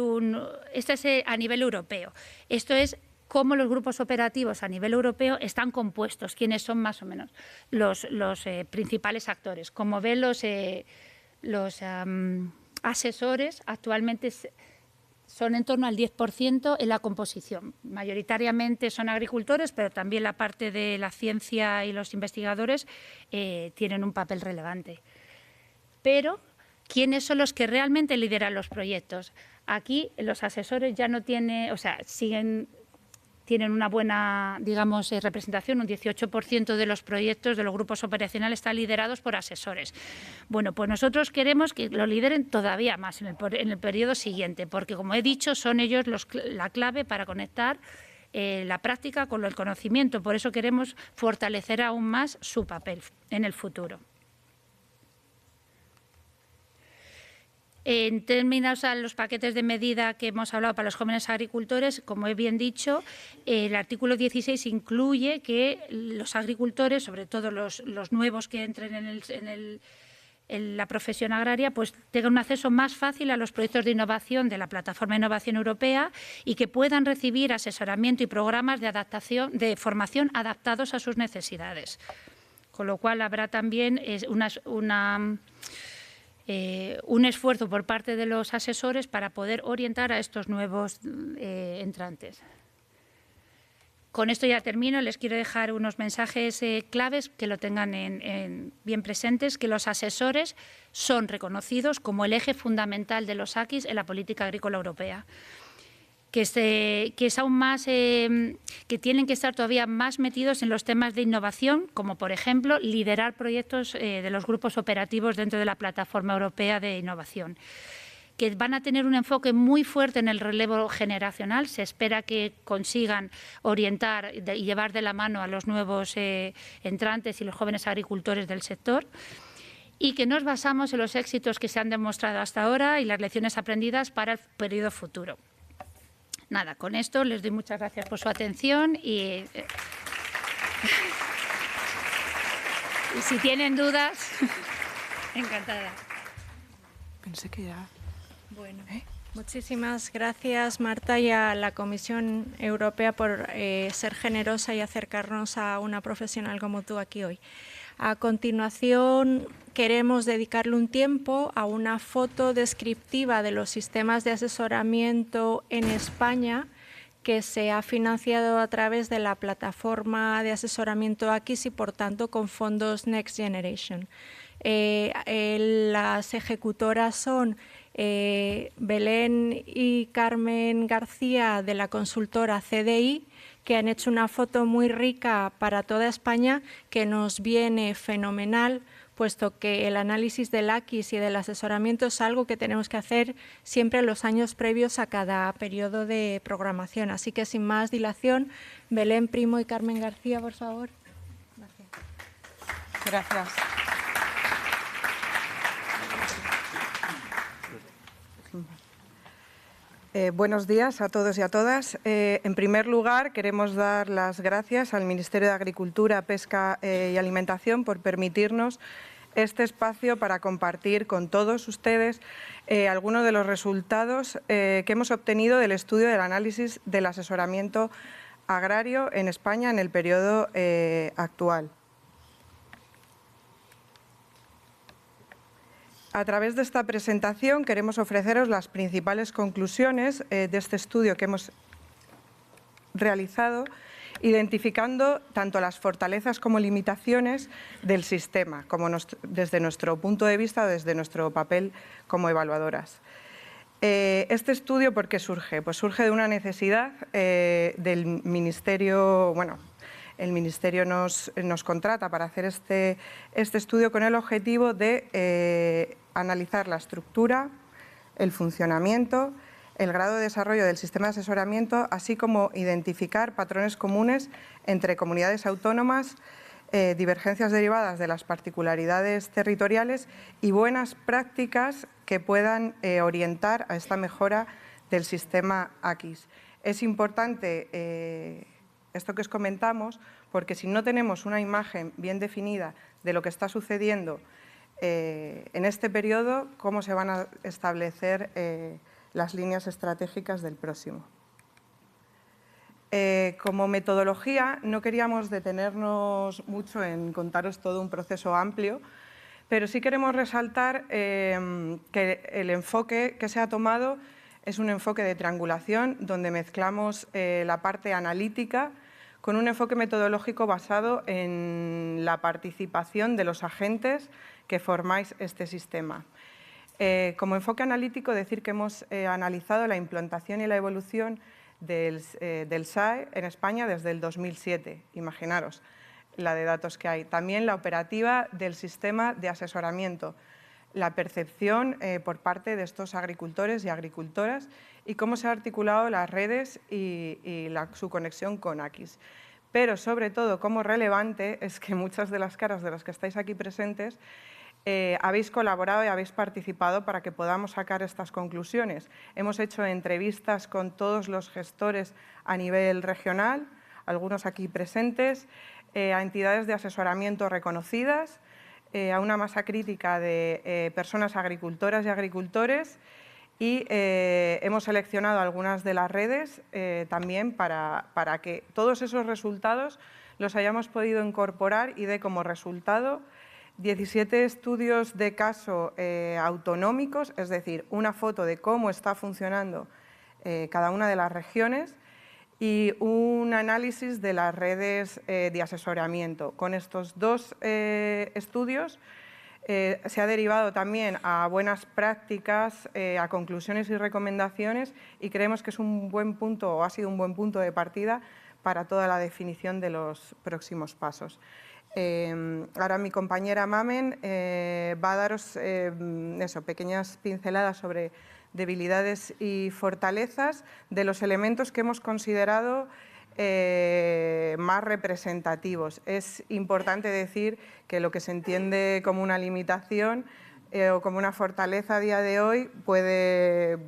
esto es a nivel europeo. Esto es cómo los grupos operativos a nivel europeo están compuestos, quiénes son más o menos los principales actores. Como ven, los asesores actualmente son en torno al 10% en la composición. Mayoritariamente son agricultores, pero también la parte de la ciencia y los investigadores tienen un papel relevante. Pero, ¿quiénes son los que realmente lideran los proyectos? Aquí los asesores ya no tienen, o sea, tienen una buena, digamos, representación. Un 18% de los proyectos de los grupos operacionales están liderados por asesores. Bueno, pues nosotros queremos que lo lideren todavía más en el periodo siguiente, porque, como he dicho, son ellos la clave para conectar la práctica con el conocimiento. Por eso queremos fortalecer aún más su papel en el futuro. En términos a los paquetes de medida que hemos hablado para los jóvenes agricultores, como he bien dicho, el artículo 16 incluye que los agricultores, sobre todo los nuevos que entren en la profesión agraria, pues tengan un acceso más fácil a los proyectos de innovación de la Plataforma de Innovación Europea y que puedan recibir asesoramiento y programas de formación adaptados a sus necesidades. Con lo cual habrá también un esfuerzo por parte de los asesores para poder orientar a estos nuevos entrantes. Con esto ya termino. Les quiero dejar unos mensajes claves que lo tengan bien presentes, que los asesores son reconocidos como el eje fundamental de los AQIS en la política agrícola europea. Que es aún más, que tienen que estar todavía más metidos en los temas de innovación, como por ejemplo liderar proyectos de los grupos operativos dentro de la Plataforma Europea de Innovación, que van a tener un enfoque muy fuerte en el relevo generacional. Se espera que consigan orientar y llevar de la mano a los nuevos entrantes y los jóvenes agricultores del sector, y que nos basamos en los éxitos que se han demostrado hasta ahora y las lecciones aprendidas para el periodo futuro. Nada, con esto les doy muchas gracias por su atención y si tienen dudas, encantada. Pensé que ya... Bueno, muchísimas gracias, Marta, y a la Comisión Europea por ser generosa y acercarnos a una profesional como tú aquí hoy. A continuación, queremos dedicarle un tiempo a una foto descriptiva de los sistemas de asesoramiento en España que se ha financiado a través de la plataforma de asesoramiento AQIS y, por tanto, con fondos Next Generation. Las ejecutoras son Belén y Carmen García, de la consultora CDI, que han hecho una foto muy rica para toda España que nos viene fenomenal puesto que el análisis del AQIS y del asesoramiento es algo que tenemos que hacer siempre en los años previos a cada periodo de programación. Así que, sin más dilación, Belén Primo y Carmen García, por favor. Gracias. Buenos días a todos y a todas. En primer lugar, queremos dar las gracias al Ministerio de Agricultura, Pesca y Alimentación por permitirnos este espacio para compartir con todos ustedes algunos de los resultados que hemos obtenido del estudio del análisis del asesoramiento agrario en España en el periodo actual. A través de esta presentación queremos ofreceros las principales conclusiones de este estudio que hemos realizado, identificando tanto las fortalezas como limitaciones del sistema, como desde nuestro punto de vista, desde nuestro papel como evaluadoras. Este estudio, ¿por qué surge? Pues surge de una necesidad del Ministerio. Bueno, el Ministerio nos contrata para hacer este estudio con el objetivo de analizar la estructura, el funcionamiento, el grado de desarrollo del sistema de asesoramiento, así como identificar patrones comunes entre comunidades autónomas, divergencias derivadas de las particularidades territoriales y buenas prácticas que puedan orientar a esta mejora del sistema AQIS. Es importante esto que os comentamos, porque si no tenemos una imagen bien definida de lo que está sucediendo en este periodo, cómo se van a establecer las líneas estratégicas del próximo. Como metodología, no queríamos detenernos mucho en contaros todo un proceso amplio, pero sí queremos resaltar que el enfoque que se ha tomado es un enfoque de triangulación, donde mezclamos la parte analítica con un enfoque metodológico basado en la participación de los agentes que formáis este sistema. Como enfoque analítico, decir que hemos analizado la implantación y la evolución del SAE en España desde el 2007, imaginaros la de datos que hay. También la operativa del sistema de asesoramiento, la percepción por parte de estos agricultores y agricultoras y cómo se han articulado las redes y su conexión con AQIS. Pero, sobre todo, como relevante es que muchas de las caras de las que estáis aquí presentes habéis colaborado y habéis participado para que podamos sacar estas conclusiones. Hemos hecho entrevistas con todos los gestores a nivel regional, algunos aquí presentes, a entidades de asesoramiento reconocidas, a una masa crítica de personas agricultoras y agricultores y hemos seleccionado algunas de las redes también para que todos esos resultados los hayamos podido incorporar y dé como resultado 17 estudios de caso autonómicos, es decir, una foto de cómo está funcionando cada una de las regiones y un análisis de las redes de asesoramiento. Con estos dos estudios se ha derivado también a buenas prácticas, a conclusiones y recomendaciones y creemos que es un buen punto o ha sido un buen punto de partida para toda la definición de los próximos pasos. Ahora mi compañera Mamen va a daros pequeñas pinceladas sobre debilidades y fortalezas de los elementos que hemos considerado más representativos. Es importante decir que lo que se entiende como una limitación o como una fortaleza a día de hoy puede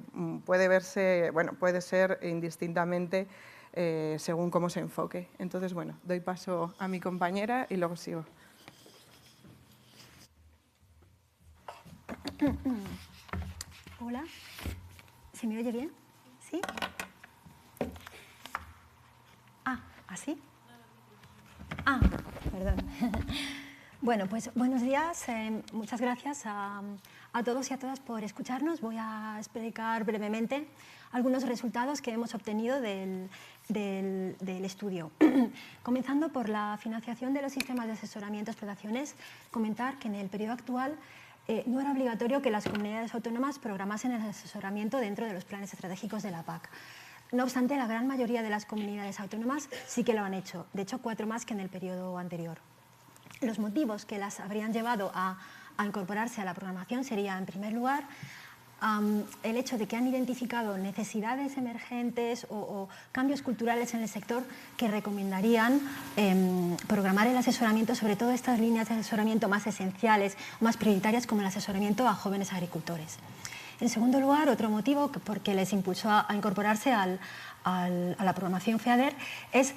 verse, puede ser indistintamente según cómo se enfoque. Entonces, bueno, doy paso a mi compañera y luego sigo. Hola, ¿se me oye bien? ¿Sí? ¿Así? Perdón. Bueno, pues buenos días. Muchas gracias a todos y a todas por escucharnos. Voy a explicar brevemente algunos resultados que hemos obtenido del estudio. Comenzando por la financiación de los sistemas de asesoramiento a explotaciones, comentar que en el periodo actual no era obligatorio que las comunidades autónomas programasen el asesoramiento dentro de los planes estratégicos de la PAC. No obstante, la gran mayoría de las comunidades autónomas sí que lo han hecho, de hecho 4 más que en el periodo anterior. Los motivos que las habrían llevado a incorporarse a la programación sería, en primer lugar, el hecho de que han identificado necesidades emergentes o cambios culturales en el sector que recomendarían programar el asesoramiento, sobre todo estas líneas de asesoramiento más esenciales, más prioritarias, como el asesoramiento a jóvenes agricultores. En segundo lugar, otro motivo porque les impulsó a incorporarse a la programación FEADER es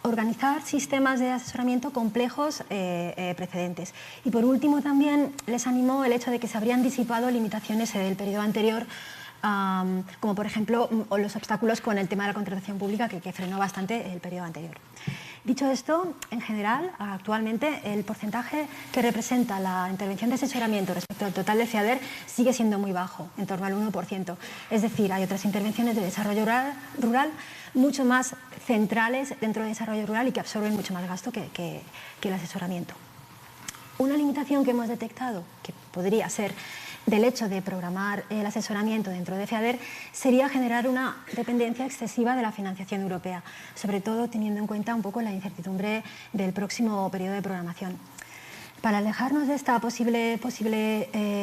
organizar sistemas de asesoramiento complejos precedentes. Y por último también les animó el hecho de que se habrían disipado limitaciones del periodo anterior, como por ejemplo los obstáculos con el tema de la contratación pública que frenó bastante el periodo anterior. Dicho esto, en general, actualmente el porcentaje que representa la intervención de asesoramiento respecto al total de FEADER sigue siendo muy bajo, en torno al 1%. Es decir, hay otras intervenciones de desarrollo rural mucho más centrales dentro del desarrollo rural y que absorben mucho más gasto que el asesoramiento. Una limitación que hemos detectado, que podría ser del hecho de programar el asesoramiento dentro de FEADER, sería generar una dependencia excesiva de la financiación europea, sobre todo teniendo en cuenta un poco la incertidumbre del próximo periodo de programación. Para alejarnos de esta posible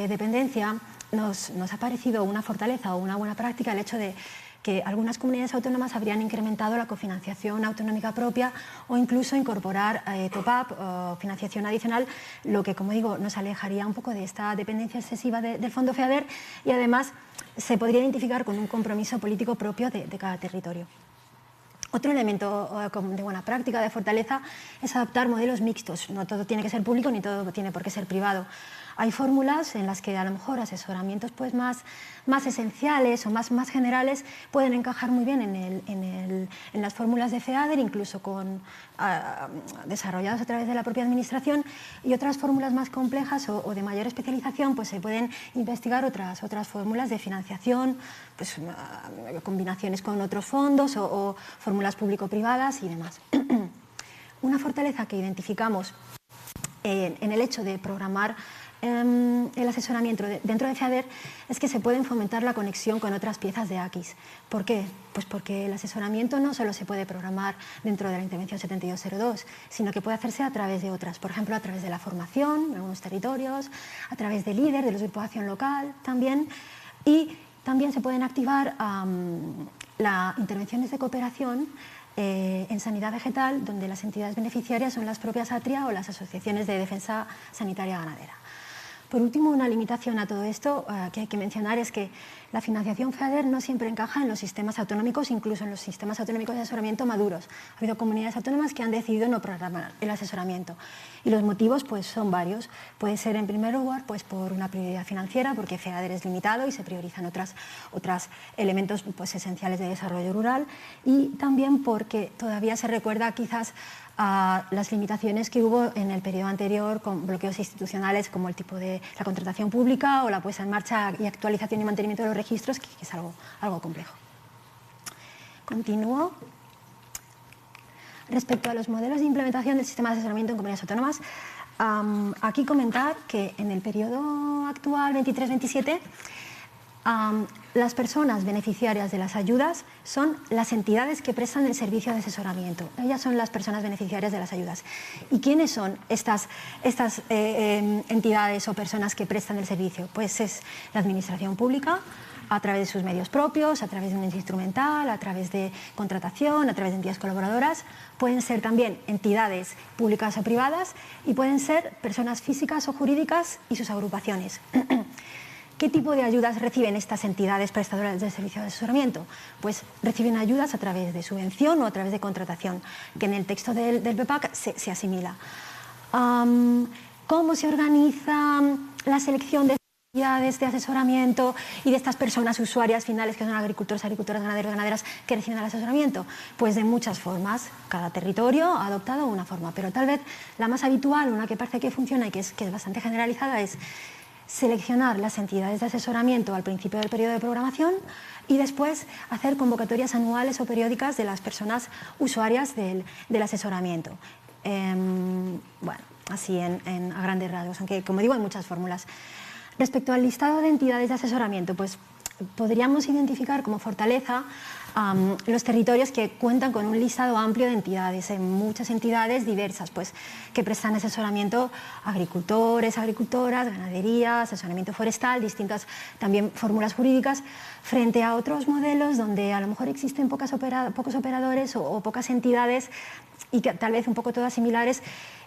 dependencia, nos ha parecido una fortaleza o una buena práctica el hecho de que algunas comunidades autónomas habrían incrementado la cofinanciación autonómica propia o incluso incorporar top-up o financiación adicional, lo que, como digo, nos alejaría un poco de esta dependencia excesiva del Fondo FEADER y además se podría identificar con un compromiso político propio de cada territorio. Otro elemento de buena práctica, de fortaleza, es adoptar modelos mixtos. No todo tiene que ser público ni todo tiene por qué ser privado. Hay fórmulas en las que a lo mejor asesoramientos pues, más esenciales o más generales pueden encajar muy bien en las fórmulas de FEADER, incluso desarrolladas a través de la propia administración, y otras fórmulas más complejas o de mayor especialización pues, se pueden investigar otras fórmulas de financiación, pues, combinaciones con otros fondos o fórmulas público-privadas y demás. Una fortaleza que identificamos en el hecho de programar el asesoramiento dentro de FEADER es que se pueden fomentar la conexión con otras piezas de AQIS. ¿Por qué? Pues porque el asesoramiento no solo se puede programar dentro de la intervención 7202, sino que puede hacerse a través de otras, por ejemplo, a través de la formación en algunos territorios, a través de líder, de los grupos de acción local también, y también se pueden activar las intervenciones de cooperación en sanidad vegetal, donde las entidades beneficiarias son las propias ATRIA o las asociaciones de defensa sanitaria ganadera. Por último, una limitación a todo esto que hay que mencionar es que la financiación FEADER no siempre encaja en los sistemas autonómicos, incluso en los sistemas autonómicos de asesoramiento maduros. Ha habido comunidades autónomas que han decidido no programar el asesoramiento y los motivos pues, son varios. Puede ser, en primer lugar, pues, por una prioridad financiera, porque FEADER es limitado y se priorizan otros elementos pues, esenciales de desarrollo rural, y también porque todavía se recuerda quizás a las limitaciones que hubo en el periodo anterior con bloqueos institucionales como el tipo de la contratación pública o la puesta en marcha y actualización y mantenimiento de los registros, que es algo complejo. Continúo. Respecto a los modelos de implementación del sistema de asesoramiento en comunidades autónomas, aquí comentar que en el periodo actual 23-27 las personas beneficiarias de las ayudas son las entidades que prestan el servicio de asesoramiento. Ellas son las personas beneficiarias de las ayudas. ¿Y quiénes son estas entidades o personas que prestan el servicio? Pues es la administración pública, a través de sus medios propios, a través de un ente instrumental, a través de contratación, a través de entidades colaboradoras. Pueden ser también entidades públicas o privadas y pueden ser personas físicas o jurídicas y sus agrupaciones. ¿Qué tipo de ayudas reciben estas entidades prestadoras de servicio de asesoramiento? Pues reciben ayudas a través de subvención o a través de contratación, que en el texto del PPAC se asimila. ¿Cómo se organiza la selección de entidades de asesoramiento y de estas personas usuarias finales, que son agricultores, agricultoras, ganaderos, ganaderas, que reciben el asesoramiento? Pues de muchas formas. Cada territorio ha adoptado una forma, pero tal vez la más habitual, una que parece que funciona y que es bastante generalizada, es seleccionar las entidades de asesoramiento al principio del periodo de programación y después hacer convocatorias anuales o periódicas de las personas usuarias del asesoramiento. Bueno, así a grandes rasgos, aunque como digo hay muchas fórmulas. Respecto al listado de entidades de asesoramiento, pues podríamos identificar como fortaleza los territorios que cuentan con un listado amplio de entidades, muchas entidades diversas, pues, que prestan asesoramiento a agricultores, agricultoras, ganadería, asesoramiento forestal, distintas también fórmulas jurídicas, frente a otros modelos donde a lo mejor existen pocos operadores o pocas entidades y que tal vez un poco todas similares,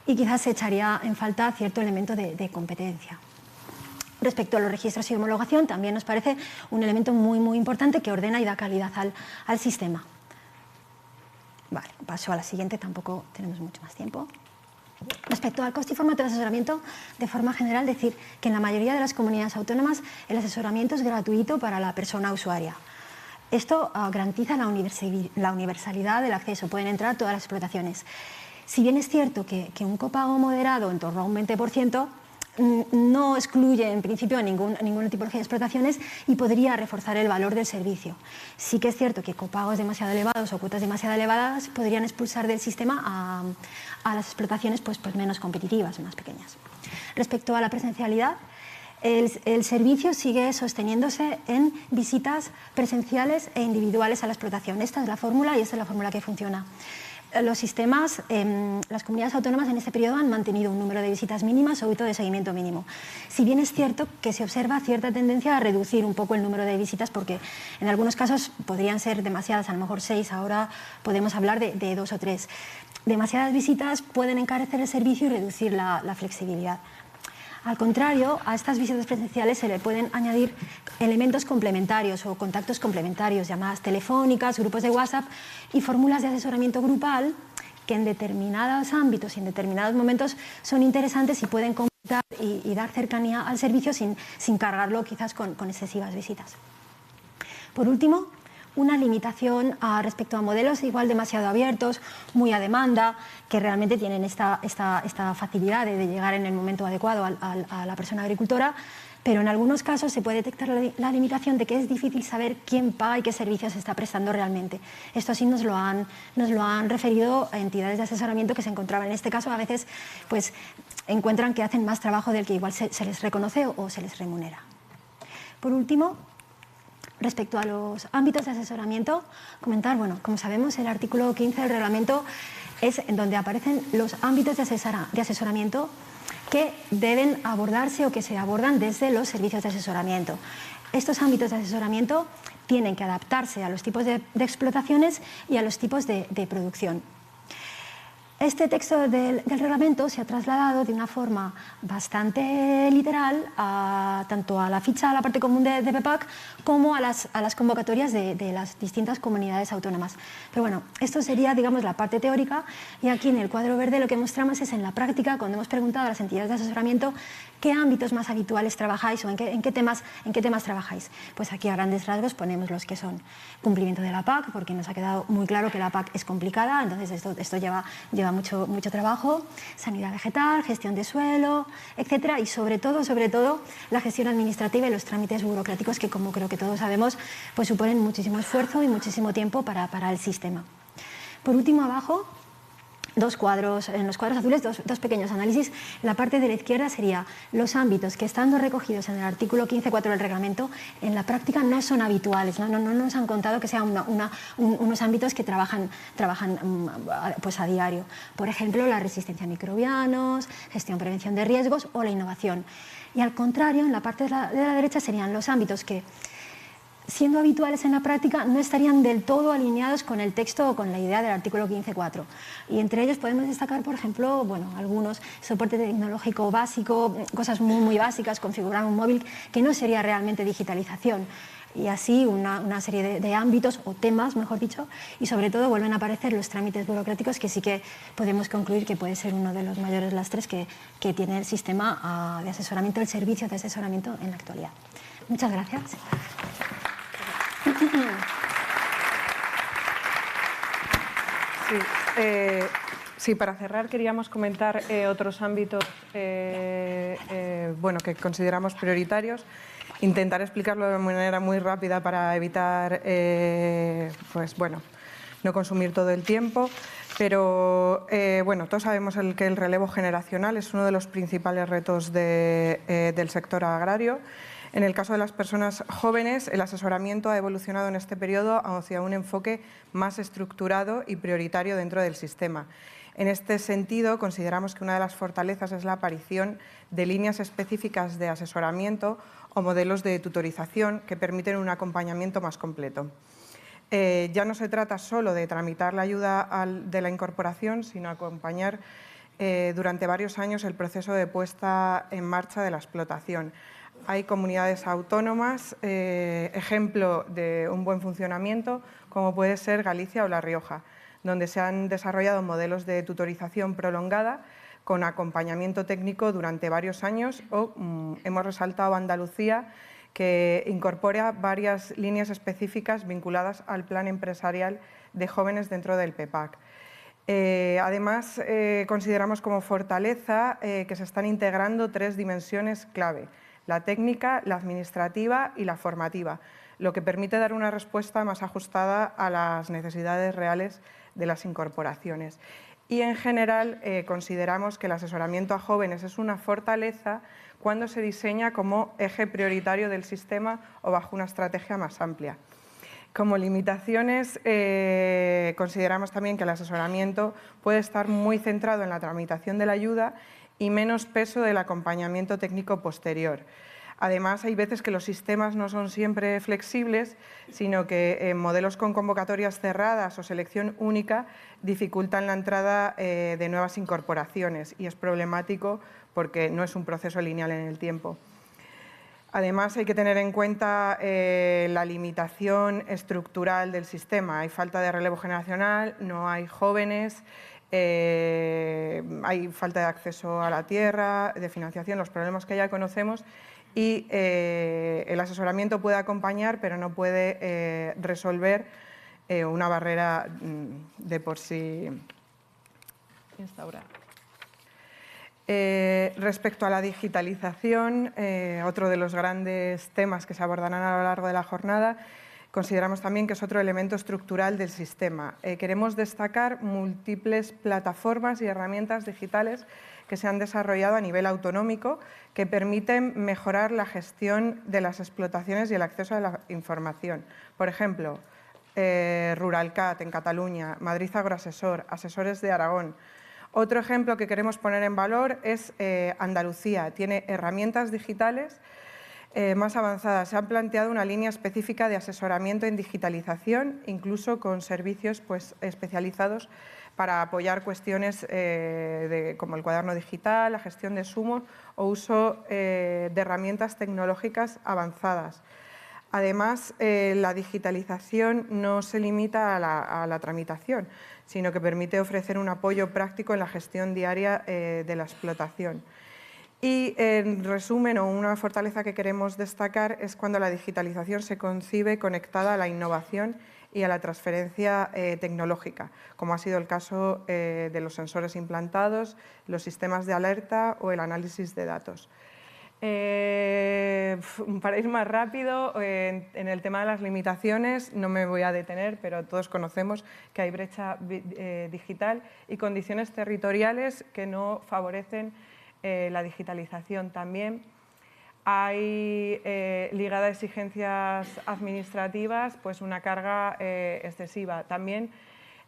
y quizás se echaría en falta cierto elemento de competencia. Respecto a los registros y homologación, también nos parece un elemento muy importante que ordena y da calidad al sistema. Vale, paso a la siguiente, tampoco tenemos mucho más tiempo. Respecto al coste y formato de asesoramiento, de forma general, decir que en la mayoría de las comunidades autónomas el asesoramiento es gratuito para la persona usuaria. Esto garantiza la universalidad del acceso, pueden entrar todas las explotaciones. Si bien es cierto que un copago moderado en torno a un 20%, no excluye en principio a ninguna tipología de explotaciones y podría reforzar el valor del servicio. Sí que es cierto que copagos demasiado elevados o cuotas demasiado elevadas podrían expulsar del sistema a las explotaciones pues menos competitivas, más pequeñas. Respecto a la presencialidad, el servicio sigue sosteniéndose en visitas presenciales e individuales a la explotación. Esta es la fórmula y esta es la fórmula que funciona. Los sistemas, las comunidades autónomas en este periodo han mantenido un número de visitas mínimas o de seguimiento mínimo. Si bien es cierto que se observa cierta tendencia a reducir un poco el número de visitas, porque en algunos casos podrían ser demasiadas, a lo mejor 6, ahora podemos hablar de 2 o 3. Demasiadas visitas pueden encarecer el servicio y reducir la flexibilidad. Al contrario, a estas visitas presenciales se le pueden añadir elementos complementarios o contactos complementarios, llamadas telefónicas, grupos de WhatsApp y fórmulas de asesoramiento grupal que en determinados ámbitos y en determinados momentos son interesantes y pueden completar y dar cercanía al servicio sin cargarlo quizás con excesivas visitas. Por último, una limitación respecto a modelos igual demasiado abiertos, muy a demanda, que realmente tienen esta facilidad de llegar en el momento adecuado a la persona agricultora, pero en algunos casos se puede detectar la limitación de que es difícil saber quién paga y qué servicios se está prestando realmente. Esto así nos lo han referido a entidades de asesoramiento que se encontraban en este caso, a veces pues encuentran que hacen más trabajo del que igual se les reconoce o se les remunera. Por último, respecto a los ámbitos de asesoramiento, comentar, bueno, como sabemos, el artículo 15 del reglamento es en donde aparecen los ámbitos de asesoramiento que deben abordarse o que se abordan desde los servicios de asesoramiento. Estos ámbitos de asesoramiento tienen que adaptarse a los tipos de explotaciones y a los tipos de producción. Este texto del reglamento se ha trasladado de una forma bastante literal tanto a la ficha, a la parte común de PEPAC, como a las convocatorias de las distintas comunidades autónomas. Pero bueno, esto sería, digamos, la parte teórica, y aquí en el cuadro verde lo que mostramos es en la práctica, cuando hemos preguntado a las entidades de asesoramiento qué ámbitos más habituales trabajáis o en qué temas trabajáis. Pues aquí a grandes rasgos ponemos los que son cumplimiento de la PAC, porque nos ha quedado muy claro que la PAC es complicada, entonces esto lleva mucho trabajo, sanidad vegetal, gestión de suelo, etcétera, y sobre todo la gestión administrativa y los trámites burocráticos que, como creo que todos sabemos, pues suponen muchísimo esfuerzo y muchísimo tiempo para el sistema. Por último, abajo, en los cuadros azules, dos pequeños análisis. La parte de la izquierda sería los ámbitos que, estando recogidos en el artículo 15.4 del reglamento, en la práctica no son habituales, no nos han contado que sean unos ámbitos que trabajan pues a diario. Por ejemplo, la resistencia a microbianos, gestión, prevención de riesgos o la innovación. Y al contrario, en la parte de la derecha serían los ámbitos que, siendo habituales en la práctica, no estarían del todo alineados con el texto o con la idea del artículo 15.4. Y entre ellos podemos destacar, por ejemplo, algunos, soporte tecnológico básico, cosas muy básicas, configurar un móvil, que no sería realmente digitalización. Y así una serie de ámbitos o temas, mejor dicho, y sobre todo vuelven a aparecer los trámites burocráticos, que sí que podemos concluir que puede ser uno de los mayores lastres que tiene el sistema de asesoramiento, el servicio de asesoramiento en la actualidad. Muchas gracias. Sí, para cerrar queríamos comentar otros ámbitos que consideramos prioritarios. Intentar explicarlo de manera muy rápida para evitar no consumir todo el tiempo. Pero todos sabemos que el relevo generacional es uno de los principales retos del sector agrario. En el caso de las personas jóvenes, el asesoramiento ha evolucionado en este periodo hacia un enfoque más estructurado y prioritario dentro del sistema. En este sentido, consideramos que una de las fortalezas es la aparición de líneas específicas de asesoramiento o modelos de tutorización que permiten un acompañamiento más completo. Ya no se trata solo de tramitar la ayuda de la incorporación, sino acompañar durante varios años el proceso de puesta en marcha de la explotación. Hay comunidades autónomas, ejemplo de un buen funcionamiento, como puede ser Galicia o La Rioja, donde se han desarrollado modelos de tutorización prolongada con acompañamiento técnico durante varios años, o hemos resaltado Andalucía, que incorpora varias líneas específicas vinculadas al plan empresarial de jóvenes dentro del PEPAC. Además, consideramos como fortaleza que se están integrando 3 dimensiones clave: la técnica, la administrativa y la formativa, lo que permite dar una respuesta más ajustada a las necesidades reales de las incorporaciones. Y en general consideramos que el asesoramiento a jóvenes es una fortaleza cuando se diseña como eje prioritario del sistema o bajo una estrategia más amplia. Como limitaciones, consideramos también que el asesoramiento puede estar muy centrado en la tramitación de la ayuda y menos peso del acompañamiento técnico posterior. Además, hay veces que los sistemas no son siempre flexibles, sino que modelos con convocatorias cerradas o selección única dificultan la entrada de nuevas incorporaciones, y es problemático porque no es un proceso lineal en el tiempo. Además, hay que tener en cuenta la limitación estructural del sistema. Hay falta de relevo generacional, no hay jóvenes, hay falta de acceso a la tierra, de financiación, los problemas que ya conocemos, y el asesoramiento puede acompañar, pero no puede resolver una barrera de por sí instaurada. Respecto a la digitalización, otro de los grandes temas que se abordarán a lo largo de la jornada, consideramos también que es otro elemento estructural del sistema. Queremos destacar múltiples plataformas y herramientas digitales que se han desarrollado a nivel autonómico, que permiten mejorar la gestión de las explotaciones y el acceso a la información. Por ejemplo, Ruralcat en Cataluña, Madrid Agroasesor, Asesores de Aragón. Otro ejemplo que queremos poner en valor es Andalucía. Tiene herramientas digitales más avanzadas. Se ha planteado una línea específica de asesoramiento en digitalización, incluso con servicios especializados para apoyar cuestiones como el cuaderno digital, la gestión de sumos o uso de herramientas tecnológicas avanzadas. Además, la digitalización no se limita a la tramitación, sino que permite ofrecer un apoyo práctico en la gestión diaria de la explotación. Y, en resumen, una fortaleza que queremos destacar es cuando la digitalización se concibe conectada a la innovación y a la transferencia tecnológica, como ha sido el caso de los sensores implantados, los sistemas de alerta o el análisis de datos. Para ir más rápido, en el tema de las limitaciones no me voy a detener, pero todos conocemos que hay brecha digital y condiciones territoriales que no favorecen la digitalización. También hay, ligada a exigencias administrativas, pues una carga excesiva. También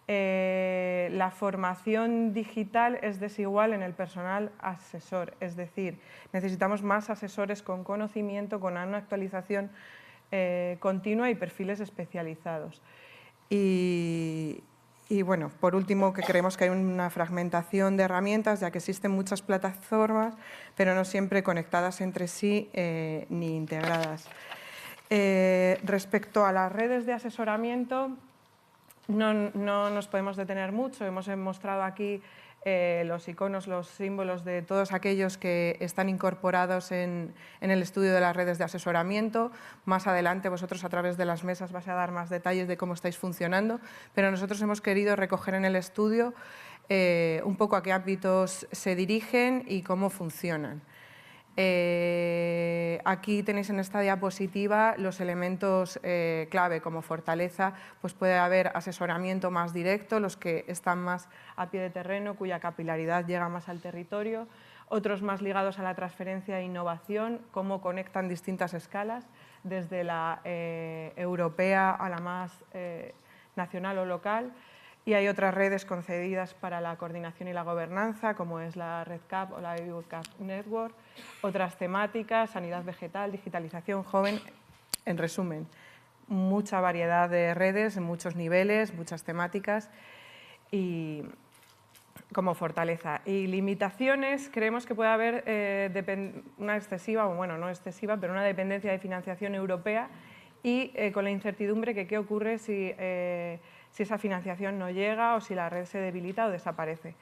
la formación digital es desigual en el personal asesor, es decir, necesitamos más asesores con conocimiento, con una actualización continua y perfiles especializados. Y bueno, por último, que creemos que hay una fragmentación de herramientas, ya que existen muchas plataformas, pero no siempre conectadas entre sí ni integradas. Respecto a las redes de asesoramiento, no nos podemos detener mucho. Hemos mostrado aquí los iconos, los símbolos de todos aquellos que están incorporados en el estudio de las redes de asesoramiento. Más adelante vosotros a través de las mesas vais a dar más detalles de cómo estáis funcionando, pero nosotros hemos querido recoger en el estudio un poco a qué ámbitos se dirigen y cómo funcionan. Aquí tenéis en esta diapositiva los elementos clave como fortaleza, pues puede haber asesoramiento más directo, los que están más a pie de terreno, cuya capilaridad llega más al territorio, otros más ligados a la transferencia e innovación, cómo conectan distintas escalas, desde la europea a la más nacional o local, y hay otras redes concedidas para la coordinación y la gobernanza, como es la Red CAP o la EU CAP Network, otras temáticas, sanidad vegetal, digitalización joven, en resumen, mucha variedad de redes, muchos niveles, muchas temáticas, y como fortaleza. Y limitaciones, creemos que puede haber una excesiva, o bueno, no excesiva, pero una dependencia de financiación europea y con la incertidumbre que qué ocurre si esa financiación no llega o si la red se debilita o desaparece.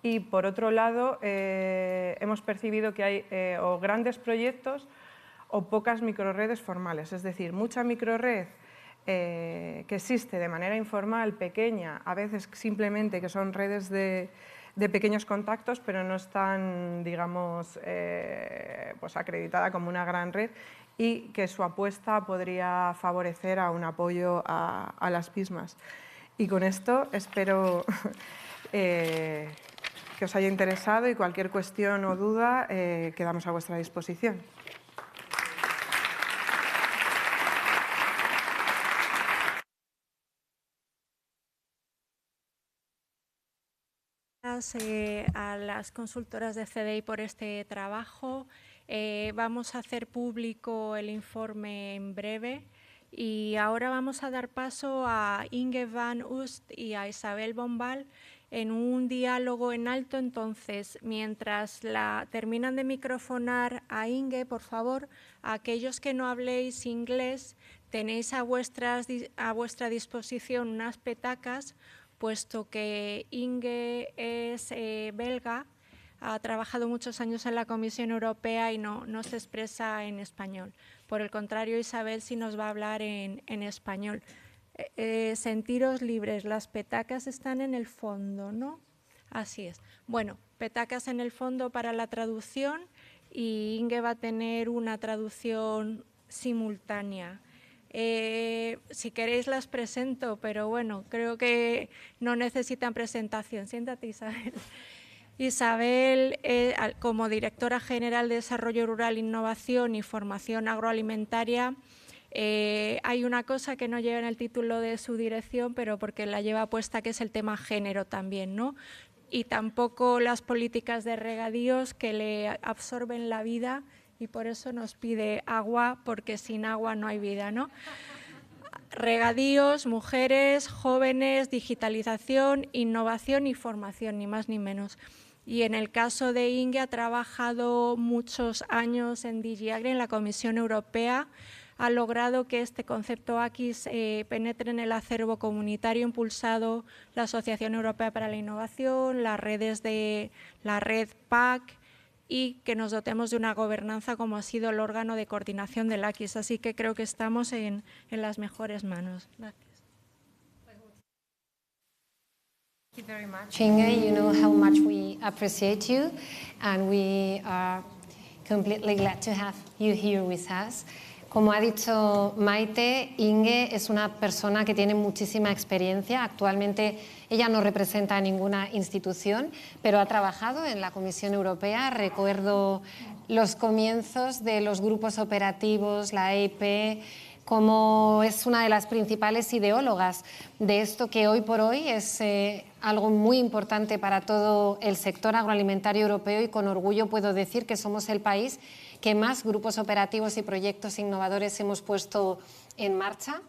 Y por otro lado, hemos percibido que hay o grandes proyectos o pocas microredes formales, es decir, mucha microred que existe de manera informal, pequeña, a veces simplemente que son redes de pequeños contactos, pero no están, digamos, pues acreditada como una gran red, y que su apuesta podría favorecer a un apoyo a las mismas. Y con esto espero que os haya interesado, y cualquier cuestión o duda quedamos a vuestra disposición. A las consultoras de CDI por este trabajo. Vamos a hacer público el informe en breve, y ahora vamos a dar paso a Inge van Ust y a Isabel Bombal en un diálogo en alto. Entonces, mientras terminan de microfonar a Inge, por favor, a aquellos que no habléis inglés, tenéis a vuestra disposición unas petacas, puesto que Inge es belga, ha trabajado muchos años en la Comisión Europea y no se expresa en español. Por el contrario, Isabel sí nos va a hablar en español. Sentiros libres, las petacas están en el fondo, ¿no? Así es. Bueno, petacas en el fondo para la traducción, y Inge va a tener una traducción simultánea. Si queréis las presento, pero bueno, creo que no necesitan presentación. Siéntate, Isabel. Isabel, como directora general de Desarrollo Rural, Innovación y Formación Agroalimentaria, hay una cosa que no lleva en el título de su dirección, pero porque la lleva puesta, que es el tema género también, ¿no? Y tampoco las políticas de regadíos, que le absorben la vida, y por eso nos pide agua, porque sin agua no hay vida, ¿no? Regadíos, mujeres, jóvenes, digitalización, innovación y formación, ni más ni menos. Y en el caso de Inge, ha trabajado muchos años en DG Agri, en la Comisión Europea, ha logrado que este concepto AQIS penetre en el acervo comunitario, impulsado la Asociación Europea para la Innovación, las redes de la red PAC, y que nos dotemos de una gobernanza como ha sido el órgano de coordinación del AQIS. Así que creo que estamos en las mejores manos. Gracias. Thank you very much, Inge. You know how much we appreciate you, and we are completely glad to have you here with us. Como ha dicho Maite, Inge es una persona que tiene muchísima experiencia. Actualmente ella no representa a ninguna institución, pero ha trabajado en la Comisión Europea. Recuerdo los comienzos de los grupos operativos, la EIP, como es una de las principales ideólogas de esto que hoy por hoy es algo muy importante para todo el sector agroalimentario europeo, y con orgullo puedo decir que somos el país que más grupos operativos y proyectos innovadores hemos puesto en marcha,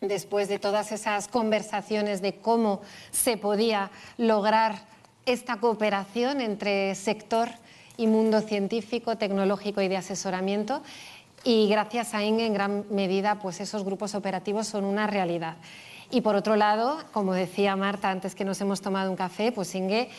después de todas esas conversaciones de cómo se podía lograr esta cooperación entre sector y mundo científico, tecnológico y de asesoramiento. Y gracias a Inge, en gran medida, pues esos grupos operativos son una realidad. Y por otro lado, como decía Marta antes que nos hemos tomado un café, pues Inge,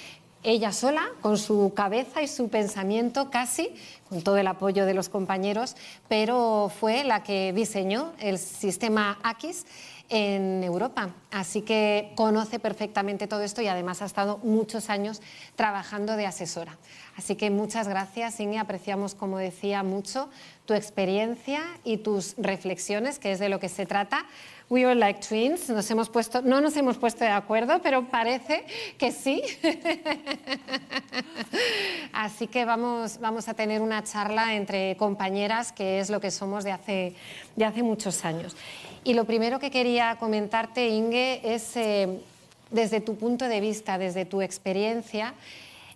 ella sola, con su cabeza y su pensamiento casi, con todo el apoyo de los compañeros, pero fue la que diseñó el sistema AQIS en Europa. Así que conoce perfectamente todo esto, y además ha estado muchos años trabajando de asesora. Así que muchas gracias, Inge. Apreciamos, como decía, mucho tu experiencia y tus reflexiones, que es de lo que se trata. We are like twins. No nos hemos puesto de acuerdo, pero parece que sí. Así que vamos a tener una charla entre compañeras, que es lo que somos de hace muchos años. Y lo primero que quería comentarte, Inge, es desde tu punto de vista, desde tu experiencia,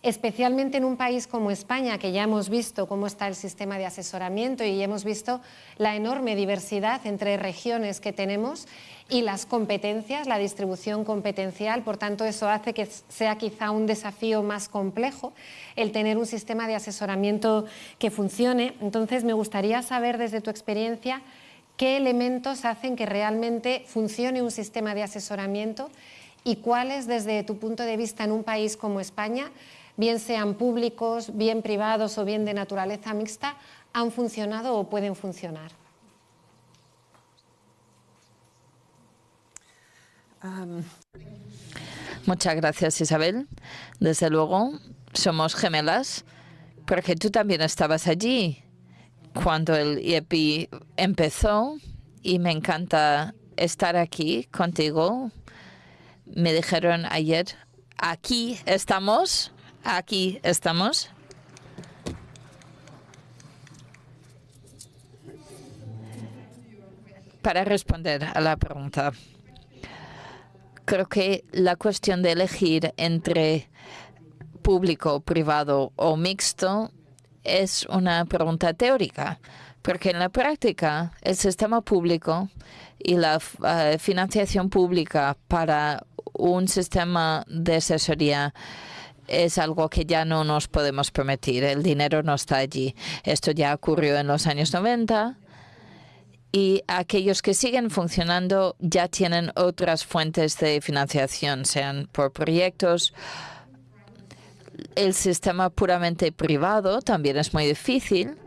especialmente en un país como España, que ya hemos visto cómo está el sistema de asesoramiento y hemos visto la enorme diversidad entre regiones que tenemos y las competencias, la distribución competencial. Por tanto, eso hace que sea quizá un desafío más complejo el tener un sistema de asesoramiento que funcione. Entonces, me gustaría saber desde tu experiencia qué elementos hacen que realmente funcione un sistema de asesoramiento y cuáles, desde tu punto de vista en un país como España, bien sean públicos, bien privados o bien de naturaleza mixta, han funcionado o pueden funcionar. Muchas gracias, Isabel. Desde luego, somos gemelas, porque tú también estabas allí cuando el IEPI empezó y me encanta estar aquí contigo. Me dijeron ayer, aquí estamos. Aquí estamos. Para responder a la pregunta, creo que la cuestión de elegir entre público, privado o mixto es una pregunta teórica, porque en la práctica el sistema público y la financiación pública para un sistema de asesoría es algo que ya no nos podemos permitir. El dinero no está allí. Esto ya ocurrió en los años 90 y aquellos que siguen funcionando ya tienen otras fuentes de financiación, sean por proyectos. El sistema puramente privado también es muy difícil,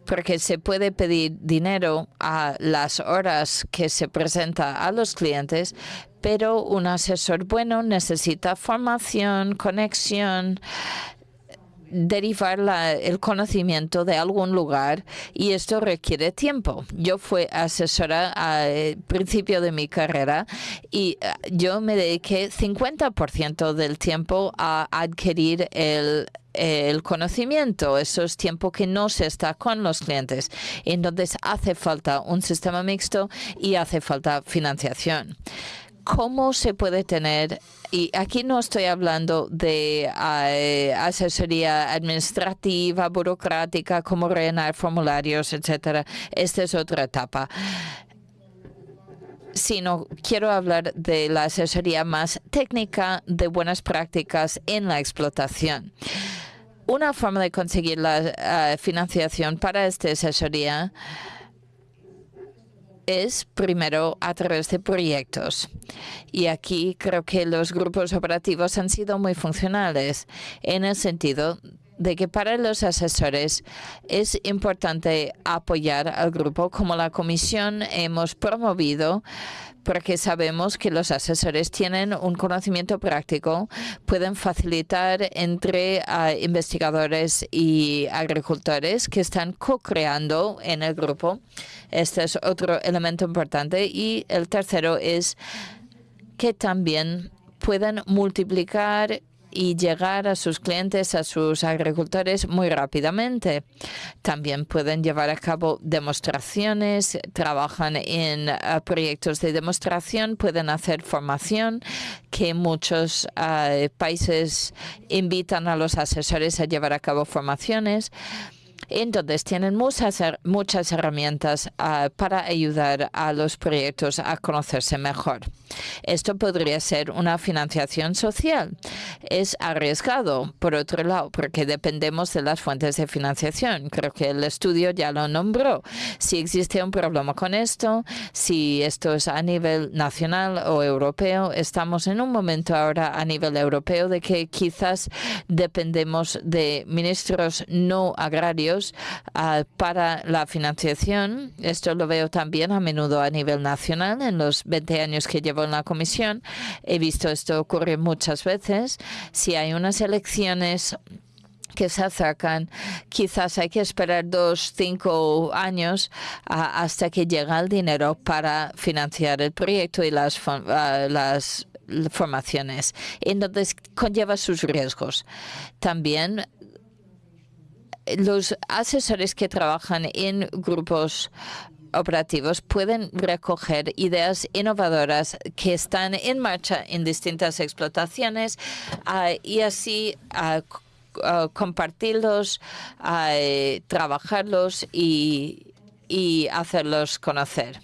porque se puede pedir dinero a las horas que se presenta a los clientes, pero un asesor bueno necesita formación, conexión, derivar el conocimiento de algún lugar, y esto requiere tiempo. Yo fui asesora al principio de mi carrera y yo me dediqué 50% del tiempo a adquirir el conocimiento. Eso es tiempo que no se está con los clientes. Entonces hace falta un sistema mixto y hace falta financiación. ¿Cómo se puede tener? Y aquí no estoy hablando de asesoría administrativa, burocrática, como rellenar formularios, etcétera. Esta es otra etapa. Sino quiero hablar de la asesoría más técnica, de buenas prácticas en la explotación. Una forma de conseguir la financiación para esta asesoría es primero a través de proyectos. Y aquí creo que los grupos operativos han sido muy funcionales en el sentido de que para los asesores es importante apoyar al grupo, como la comisión hemos promovido, porque sabemos que los asesores tienen un conocimiento práctico, pueden facilitar entre investigadores y agricultores que están co-creando en el grupo. Este es otro elemento importante. Y el tercero es que también pueden multiplicar y llegar a sus clientes, a sus agricultores muy rápidamente. También pueden llevar a cabo demostraciones, trabajan en proyectos de demostración, pueden hacer formación, que muchos países invitan a los asesores a llevar a cabo formaciones. Entonces, tienen muchas herramientas para ayudar a los proyectos a conocerse mejor. Esto podría ser una financiación social. Es arriesgado, por otro lado, porque dependemos de las fuentes de financiación. Creo que el estudio ya lo nombró. Si existe un problema con esto, si esto es a nivel nacional o europeo, estamos en un momento ahora a nivel europeo de que quizás dependemos de ministros no agrarios para la financiación. Esto lo veo también a menudo a nivel nacional. En los 20 años que llevo en la comisión he visto esto ocurrir muchas veces. Si hay unas elecciones que se acercan. Quizás hay que esperar 2, 5 años hasta que llega el dinero para financiar el proyecto y las formaciones. Entonces, conlleva sus riesgos. También los asesores que trabajan en grupos operativos pueden recoger ideas innovadoras que están en marcha en distintas explotaciones y así compartirlos, trabajarlos y hacerlos conocer.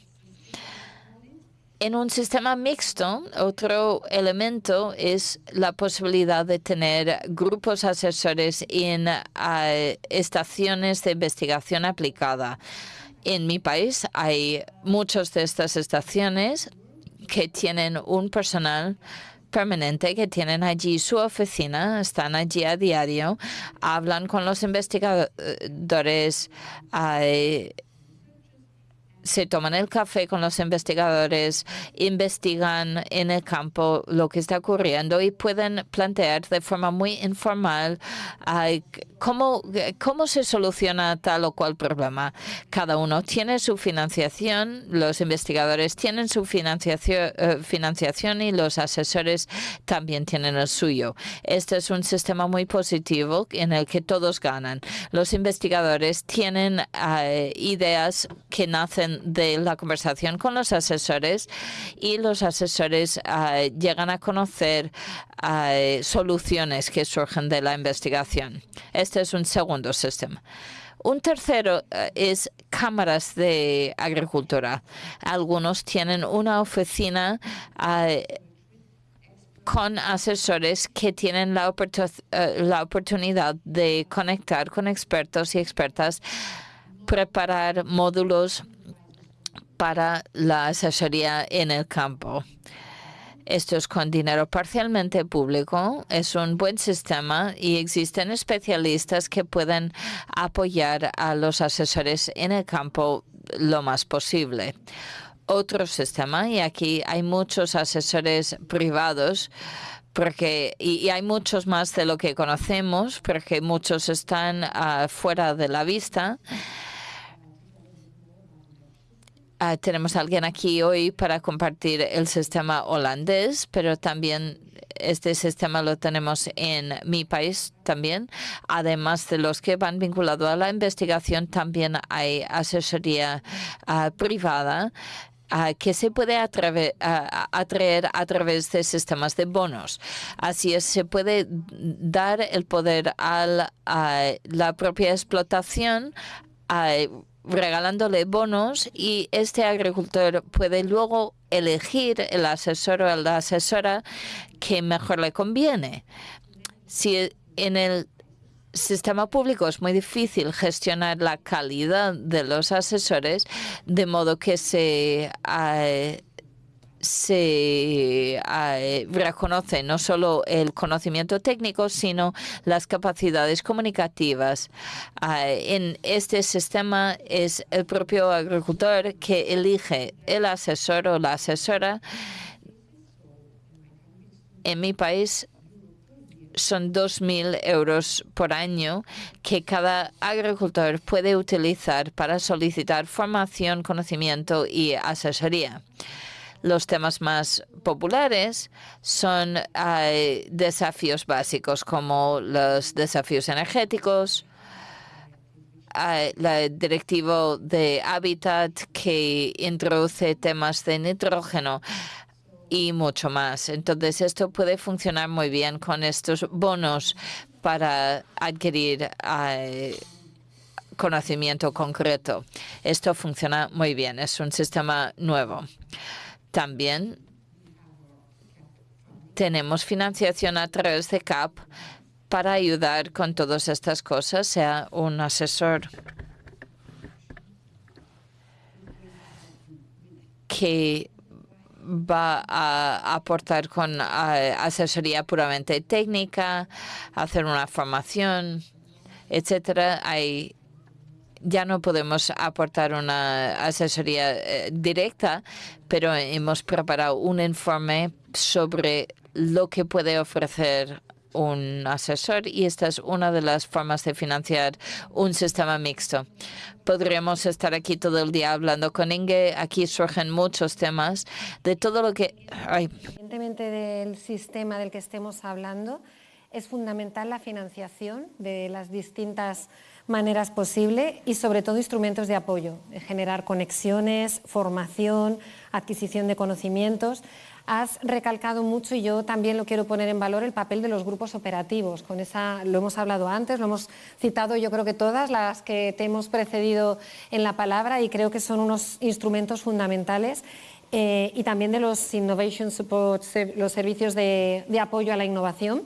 En un sistema mixto, otro elemento es la posibilidad de tener grupos asesores en estaciones de investigación aplicada. En mi país hay muchas de estas estaciones que tienen un personal permanente, que tienen allí su oficina, están allí a diario, hablan con los investigadores, se toman el café con los investigadores, investigan en el campo lo que está ocurriendo y pueden plantear de forma muy informal cómo se soluciona tal o cual problema. Cada uno tiene su financiación, los investigadores tienen su financiación y los asesores también tienen el suyo. Este es un sistema muy positivo en el que todos ganan. Los investigadores tienen ideas que nacen de la conversación con los asesores y los asesores llegan a conocer soluciones que surgen de la investigación. Este es un segundo sistema. Un tercero es cámaras de agricultura. Algunos tienen una oficina con asesores que tienen la oportunidad de conectar con expertos y expertas, preparar módulos para la asesoría en el campo. Esto es con dinero parcialmente público, es un buen sistema y existen especialistas que pueden apoyar a los asesores en el campo lo más posible. Otro sistema, y aquí hay muchos asesores privados, y hay muchos más de lo que conocemos, porque muchos están fuera de la vista. Tenemos a alguien aquí hoy para compartir el sistema holandés, pero también este sistema lo tenemos en mi país también. Además de los que van vinculados a la investigación, también hay asesoría privada que se puede atraer a través de sistemas de bonos. Así es, se puede dar el poder a la propia explotación regalándole bonos, y este agricultor puede luego elegir el asesor o la asesora que mejor le conviene. Si en el sistema público es muy difícil gestionar la calidad de los asesores, de modo que se reconoce no solo el conocimiento técnico, sino las capacidades comunicativas. En este sistema es el propio agricultor que elige el asesor o la asesora. En mi país son 2.000 euros por año que cada agricultor puede utilizar para solicitar formación, conocimiento y asesoría. Los temas más populares son desafíos básicos como los desafíos energéticos, la directiva de hábitat que introduce temas de nitrógeno y mucho más. Entonces, esto puede funcionar muy bien con estos bonos para adquirir conocimiento concreto. Esto funciona muy bien, es un sistema nuevo. También tenemos financiación a través de CAP para ayudar con todas estas cosas, sea un asesor que va a aportar con asesoría puramente técnica, hacer una formación, etcétera. Ya no podemos aportar una asesoría directa, pero hemos preparado un informe sobre lo que puede ofrecer un asesor y esta es una de las formas de financiar un sistema mixto. Podríamos estar aquí todo el día hablando con Inge. Aquí surgen muchos temas de todo lo que... Independientemente del sistema del que estemos hablando, es fundamental la financiación de las distintas maneras posibles y sobre todo instrumentos de apoyo, generar conexiones, formación, adquisición de conocimientos. Has recalcado mucho, y yo también lo quiero poner en valor, el papel de los grupos operativos. Con esa, lo hemos hablado antes, lo hemos citado yo creo que todas las que te hemos precedido en la palabra, y creo que son unos instrumentos fundamentales. Y también de los Innovation Support, los servicios de apoyo a la innovación.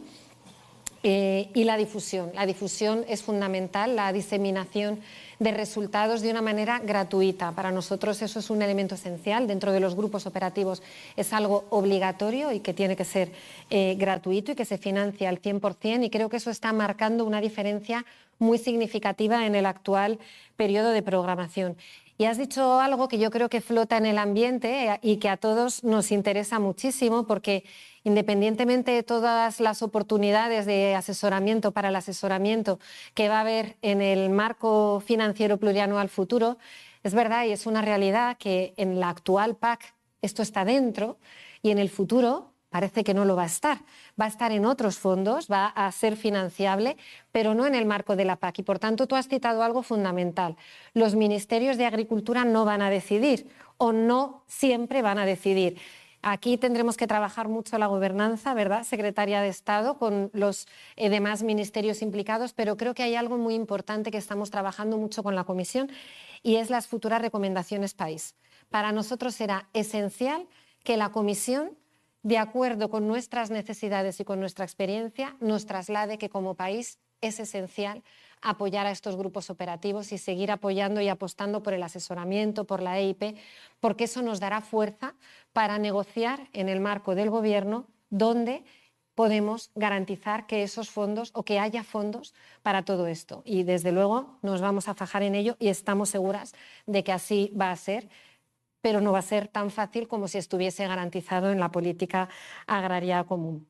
Y la difusión. La difusión es fundamental, la diseminación de resultados de una manera gratuita. Para nosotros eso es un elemento esencial. Dentro de los grupos operativos es algo obligatorio y que tiene que ser gratuito y que se financia al 100%, y creo que eso está marcando una diferencia muy significativa en el actual periodo de programación. Y has dicho algo que yo creo que flota en el ambiente y que a todos nos interesa muchísimo, porque independientemente de todas las oportunidades de asesoramiento para el asesoramiento que va a haber en el marco financiero plurianual futuro, es verdad y es una realidad que en la actual PAC esto está dentro y en el futuro parece que no lo va a estar. Va a estar en otros fondos, va a ser financiable, pero no en el marco de la PAC. Y por tanto tú has citado algo fundamental. Los ministerios de Agricultura no van a decidir, o no siempre van a decidir. Aquí tendremos que trabajar mucho la gobernanza, ¿verdad?, Secretaria de Estado, con los demás ministerios implicados, pero creo que hay algo muy importante que estamos trabajando mucho con la Comisión, y es las futuras recomendaciones país. Para nosotros será esencial que la Comisión, de acuerdo con nuestras necesidades y con nuestra experiencia, nos traslade que como país es esencial apoyar a estos grupos operativos y seguir apoyando y apostando por el asesoramiento, por la EIP, porque eso nos dará fuerza para negociar en el marco del Gobierno donde podemos garantizar que esos fondos o que haya fondos para todo esto. Y desde luego nos vamos a fajar en ello y estamos seguras de que así va a ser, pero no va a ser tan fácil como si estuviese garantizado en la política agraria común.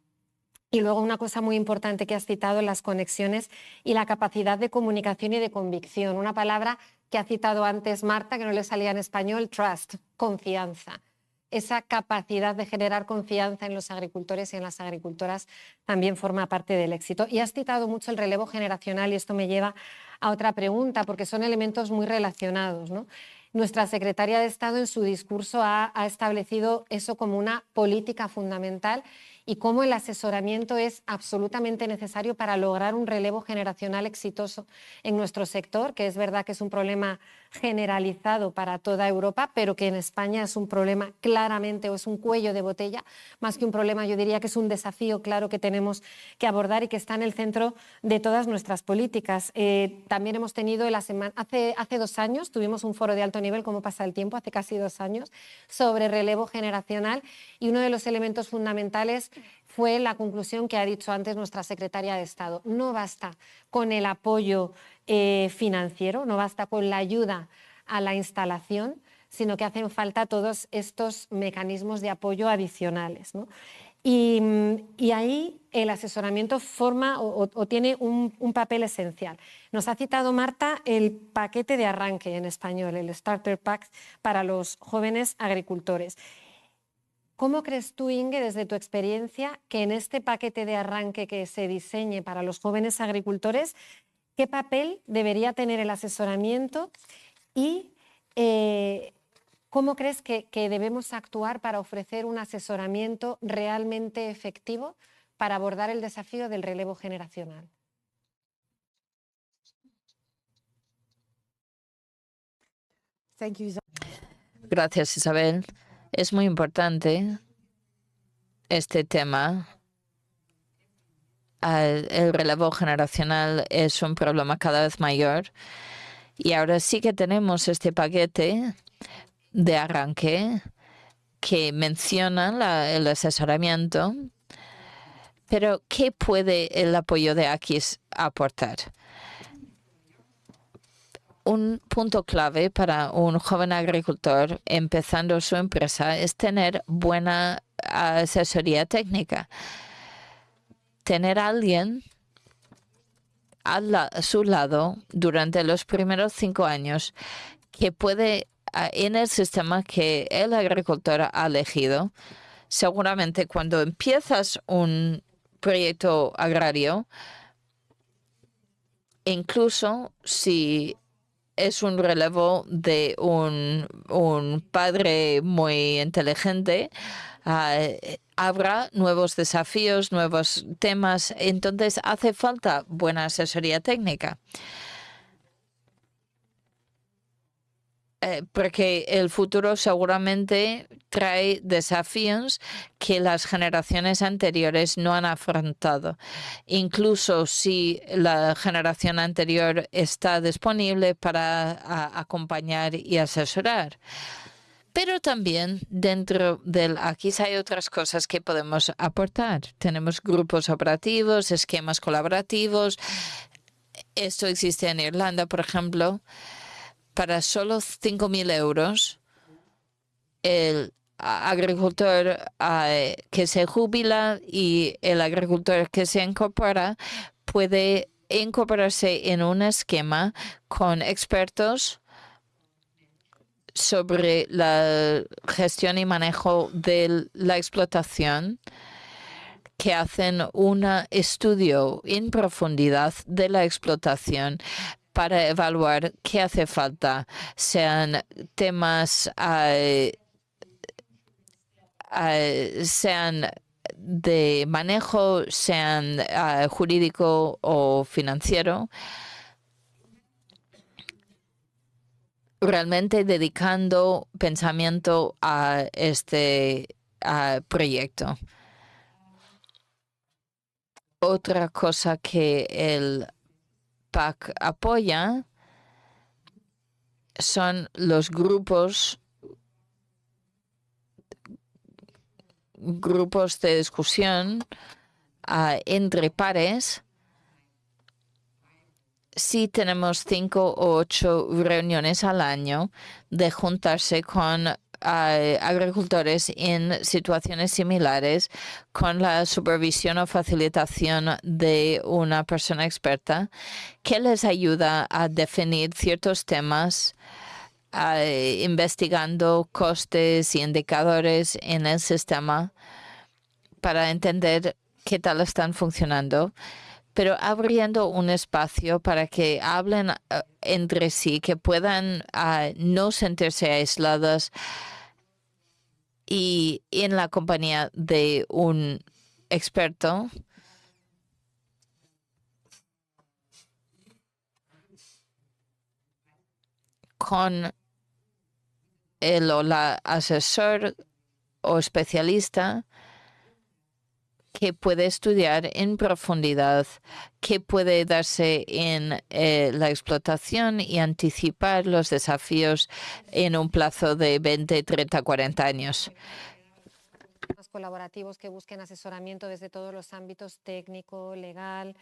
Y luego una cosa muy importante que has citado, las conexiones y la capacidad de comunicación y de convicción. Una palabra que ha citado antes Marta, que no le salía en español, trust, confianza. Esa capacidad de generar confianza en los agricultores y en las agricultoras también forma parte del éxito. Y has citado mucho el relevo generacional, y esto me lleva a otra pregunta, porque son elementos muy relacionados, ¿no? Nuestra secretaria de Estado en su discurso ha establecido eso como una política fundamental, y cómo el asesoramiento es absolutamente necesario para lograr un relevo generacional exitoso en nuestro sector, que es verdad que es un problema generalizado para toda Europa, pero que en España es un problema claramente, o es un cuello de botella, más que un problema, yo diría que es un desafío claro que tenemos que abordar y que está en el centro de todas nuestras políticas. También hemos tenido, hace 2 años, tuvimos un foro de alto nivel, ¿cómo pasa el tiempo?, hace casi 2 años, sobre relevo generacional, y uno de los elementos fundamentales fue la conclusión que ha dicho antes nuestra secretaria de Estado. No basta con el apoyo financiero, no basta con la ayuda a la instalación, sino que hacen falta todos estos mecanismos de apoyo adicionales, ¿no? Y ahí el asesoramiento forma o tiene un papel esencial. Nos ha citado Marta el paquete de arranque en español, el Starter Pack para los jóvenes agricultores. ¿Cómo crees tú, Inge, desde tu experiencia, que en este paquete de arranque que se diseñe para los jóvenes agricultores, qué papel debería tener el asesoramiento y cómo crees que debemos actuar para ofrecer un asesoramiento realmente efectivo para abordar el desafío del relevo generacional? Gracias, Isabel. Es muy importante este tema. El relevo generacional es un problema cada vez mayor, y ahora sí que tenemos este paquete de arranque que menciona el asesoramiento, pero ¿qué puede el apoyo de AQUIS aportar? Un punto clave para un joven agricultor empezando su empresa es tener buena asesoría técnica. tener a alguien a su lado durante los primeros 5 años que puede, en el sistema que el agricultor ha elegido, seguramente cuando empiezas un proyecto agrario, incluso si es un relevo de un padre muy inteligente, habrá nuevos desafíos, nuevos temas. Entonces hace falta buena asesoría técnica. Porque el futuro seguramente trae desafíos que las generaciones anteriores no han afrontado. Incluso si la generación anterior está disponible para acompañar y asesorar. Pero también dentro del aquí hay otras cosas que podemos aportar. Tenemos grupos operativos, esquemas colaborativos. Esto existe en Irlanda, por ejemplo. Para solo 5.000 euros, el agricultor que se jubila y el agricultor que se incorpora puede incorporarse en un esquema con expertos sobre la gestión y manejo de la explotación, que hacen un estudio en profundidad de la explotación para evaluar qué hace falta, sean temas sean de manejo, sean jurídico o financiero, realmente dedicando pensamiento a este proyecto. Otra cosa que el PAC apoya son los grupos de discusión entre pares. Sí, tenemos 5 o 8 reuniones al año de juntarse con agricultores en situaciones similares con la supervisión o facilitación de una persona experta que les ayuda a definir ciertos temas, investigando costes y indicadores en el sistema para entender qué tal están funcionando, pero abriendo un espacio para que hablen entre sí, que puedan no sentirse aisladas y en la compañía de un experto. Con el o la asesor o especialista que puede estudiar en profundidad qué puede darse en la explotación y anticipar los desafíos en un plazo de 20, 30, 40 años. Colaborativos que busquen asesoramiento desde todos los ámbitos técnico, legal,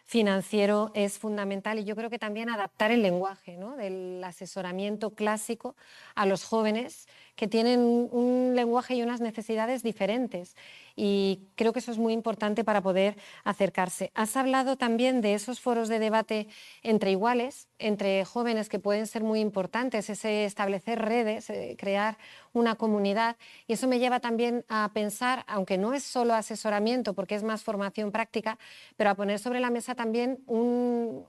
financiero es fundamental, y yo creo que también adaptar el lenguaje, ¿no?, del asesoramiento clásico a los jóvenes que tienen un lenguaje y unas necesidades diferentes, y creo que eso es muy importante para poder acercarse. Has hablado también de esos foros de debate entre iguales, entre jóvenes, que pueden ser muy importantes, ese establecer redes, crear una comunidad, y eso me lleva también a pensar, aunque no es solo asesoramiento porque es más formación práctica, pero a poner sobre la mesa también un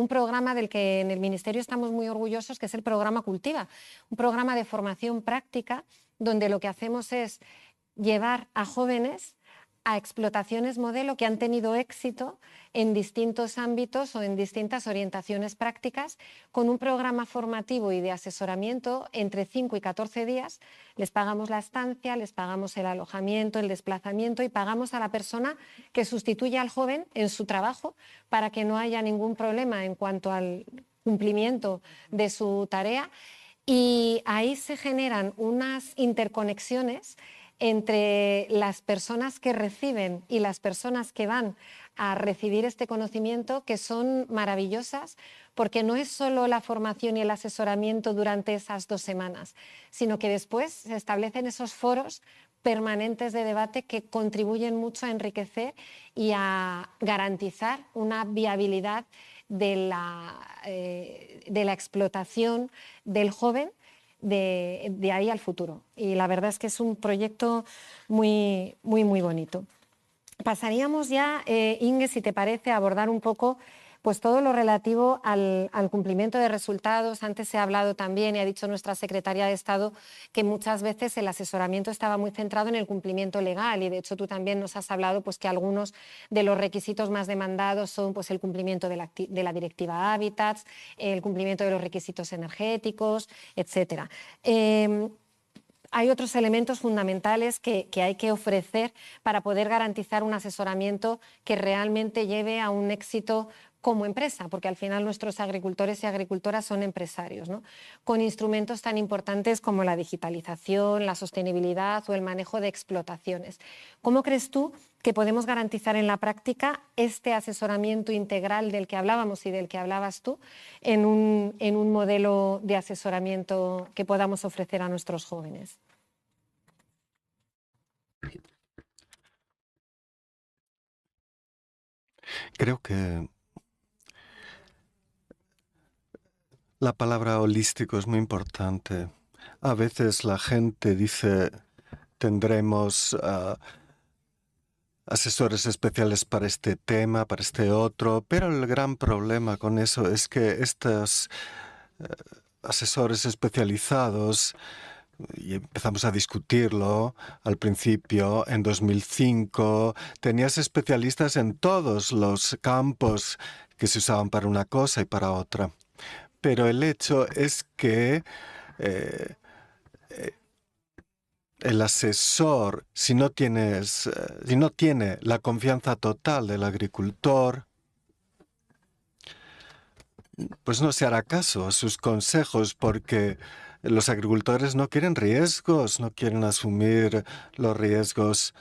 programa del que en el Ministerio estamos muy orgullosos, que es el programa Cultiva, un programa de formación práctica donde lo que hacemos es llevar a jóvenes a explotaciones modelo que han tenido éxito en distintos ámbitos o en distintas orientaciones prácticas, con un programa formativo y de asesoramiento entre 5 y 14 días. Les pagamos la estancia, les pagamos el alojamiento, el desplazamiento, y pagamos a la persona que sustituye al joven en su trabajo para que no haya ningún problema en cuanto al cumplimiento de su tarea. Y ahí se generan unas interconexiones entre las personas que reciben y las personas que van a recibir este conocimiento, que son maravillosas, porque no es solo la formación y el asesoramiento durante esas 2 semanas, sino que después se establecen esos foros permanentes de debate que contribuyen mucho a enriquecer y a garantizar una viabilidad de la explotación del joven de ahí al futuro. Y la verdad es que es un proyecto muy bonito. Pasaríamos ya, Inge, si te parece, a abordar un poco pues todo lo relativo al cumplimiento de resultados. Antes se ha hablado también y ha dicho nuestra secretaria de Estado que muchas veces el asesoramiento estaba muy centrado en el cumplimiento legal y de hecho tú también nos has hablado pues que algunos de los requisitos más demandados son pues el cumplimiento de la Directiva Hábitats, el cumplimiento de los requisitos energéticos, etcétera. Hay otros elementos fundamentales que hay que ofrecer para poder garantizar un asesoramiento que realmente lleve a un éxito como empresa, porque al final nuestros agricultores y agricultoras son empresarios, ¿no? Con instrumentos tan importantes como la digitalización, la sostenibilidad o el manejo de explotaciones. ¿Cómo crees tú que podemos garantizar en la práctica este asesoramiento integral del que hablábamos y del que hablabas tú en un modelo de asesoramiento que podamos ofrecer a nuestros jóvenes? Creo que la palabra holístico es muy importante. A veces la gente dice, tendremos asesores especiales para este tema, para este otro, pero el gran problema con eso es que estos asesores especializados, y empezamos a discutirlo al principio, en 2005, tenías especialistas en todos los campos que se usaban para una cosa y para otra. Pero el hecho es que el asesor, si no tiene la confianza total del agricultor, pues no se hará caso a sus consejos porque los agricultores no quieren riesgos, no quieren asumir los riesgos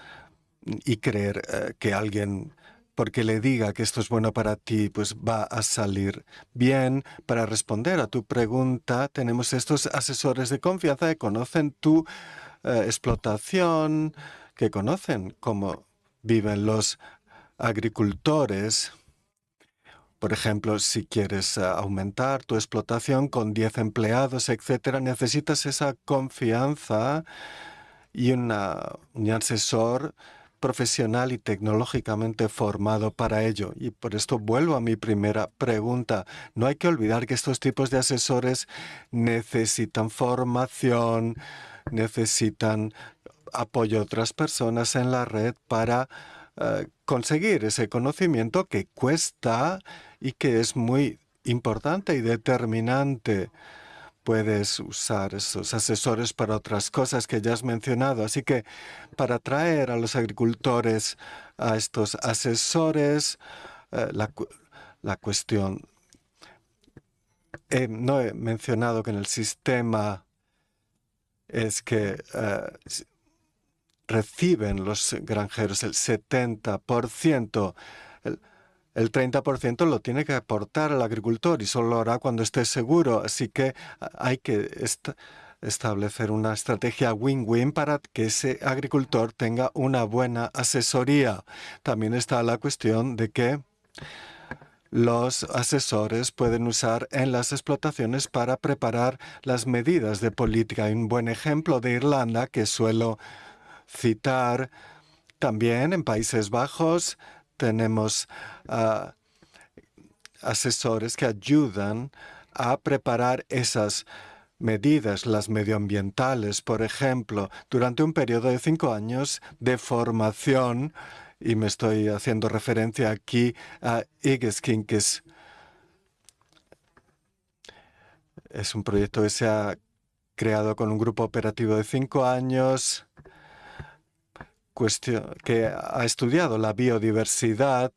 y creer que alguien, porque le diga que esto es bueno para ti, pues va a salir bien. Para responder a tu pregunta, tenemos estos asesores de confianza que conocen tu explotación, que conocen cómo viven los agricultores. Por ejemplo, si quieres aumentar tu explotación con 10 empleados, etcétera, necesitas esa confianza y un asesor profesional y tecnológicamente formado para ello. Y por esto vuelvo a mi primera pregunta. No hay que olvidar que estos tipos de asesores necesitan formación, necesitan apoyo de otras personas en la red para conseguir ese conocimiento que cuesta y que es muy importante y determinante. Puedes usar esos asesores para otras cosas que ya has mencionado. Así que para atraer a los agricultores a estos asesores, la cuestión... no he mencionado que en el sistema es que reciben los granjeros el 70%. El 30% lo tiene que aportar el agricultor y solo lo hará cuando esté seguro. Así que hay que establecer una estrategia win-win para que ese agricultor tenga una buena asesoría. También está la cuestión de que los asesores pueden usar en las explotaciones para preparar las medidas de política. Hay un buen ejemplo de Irlanda que suelo citar. También en Países Bajos tenemos asesores que ayudan a preparar esas medidas, las medioambientales, por ejemplo, durante un periodo de 5 años de formación, y me estoy haciendo referencia aquí a Igeskin, que es un proyecto que se ha creado con un grupo operativo de 5 años, que ha estudiado la biodiversidad,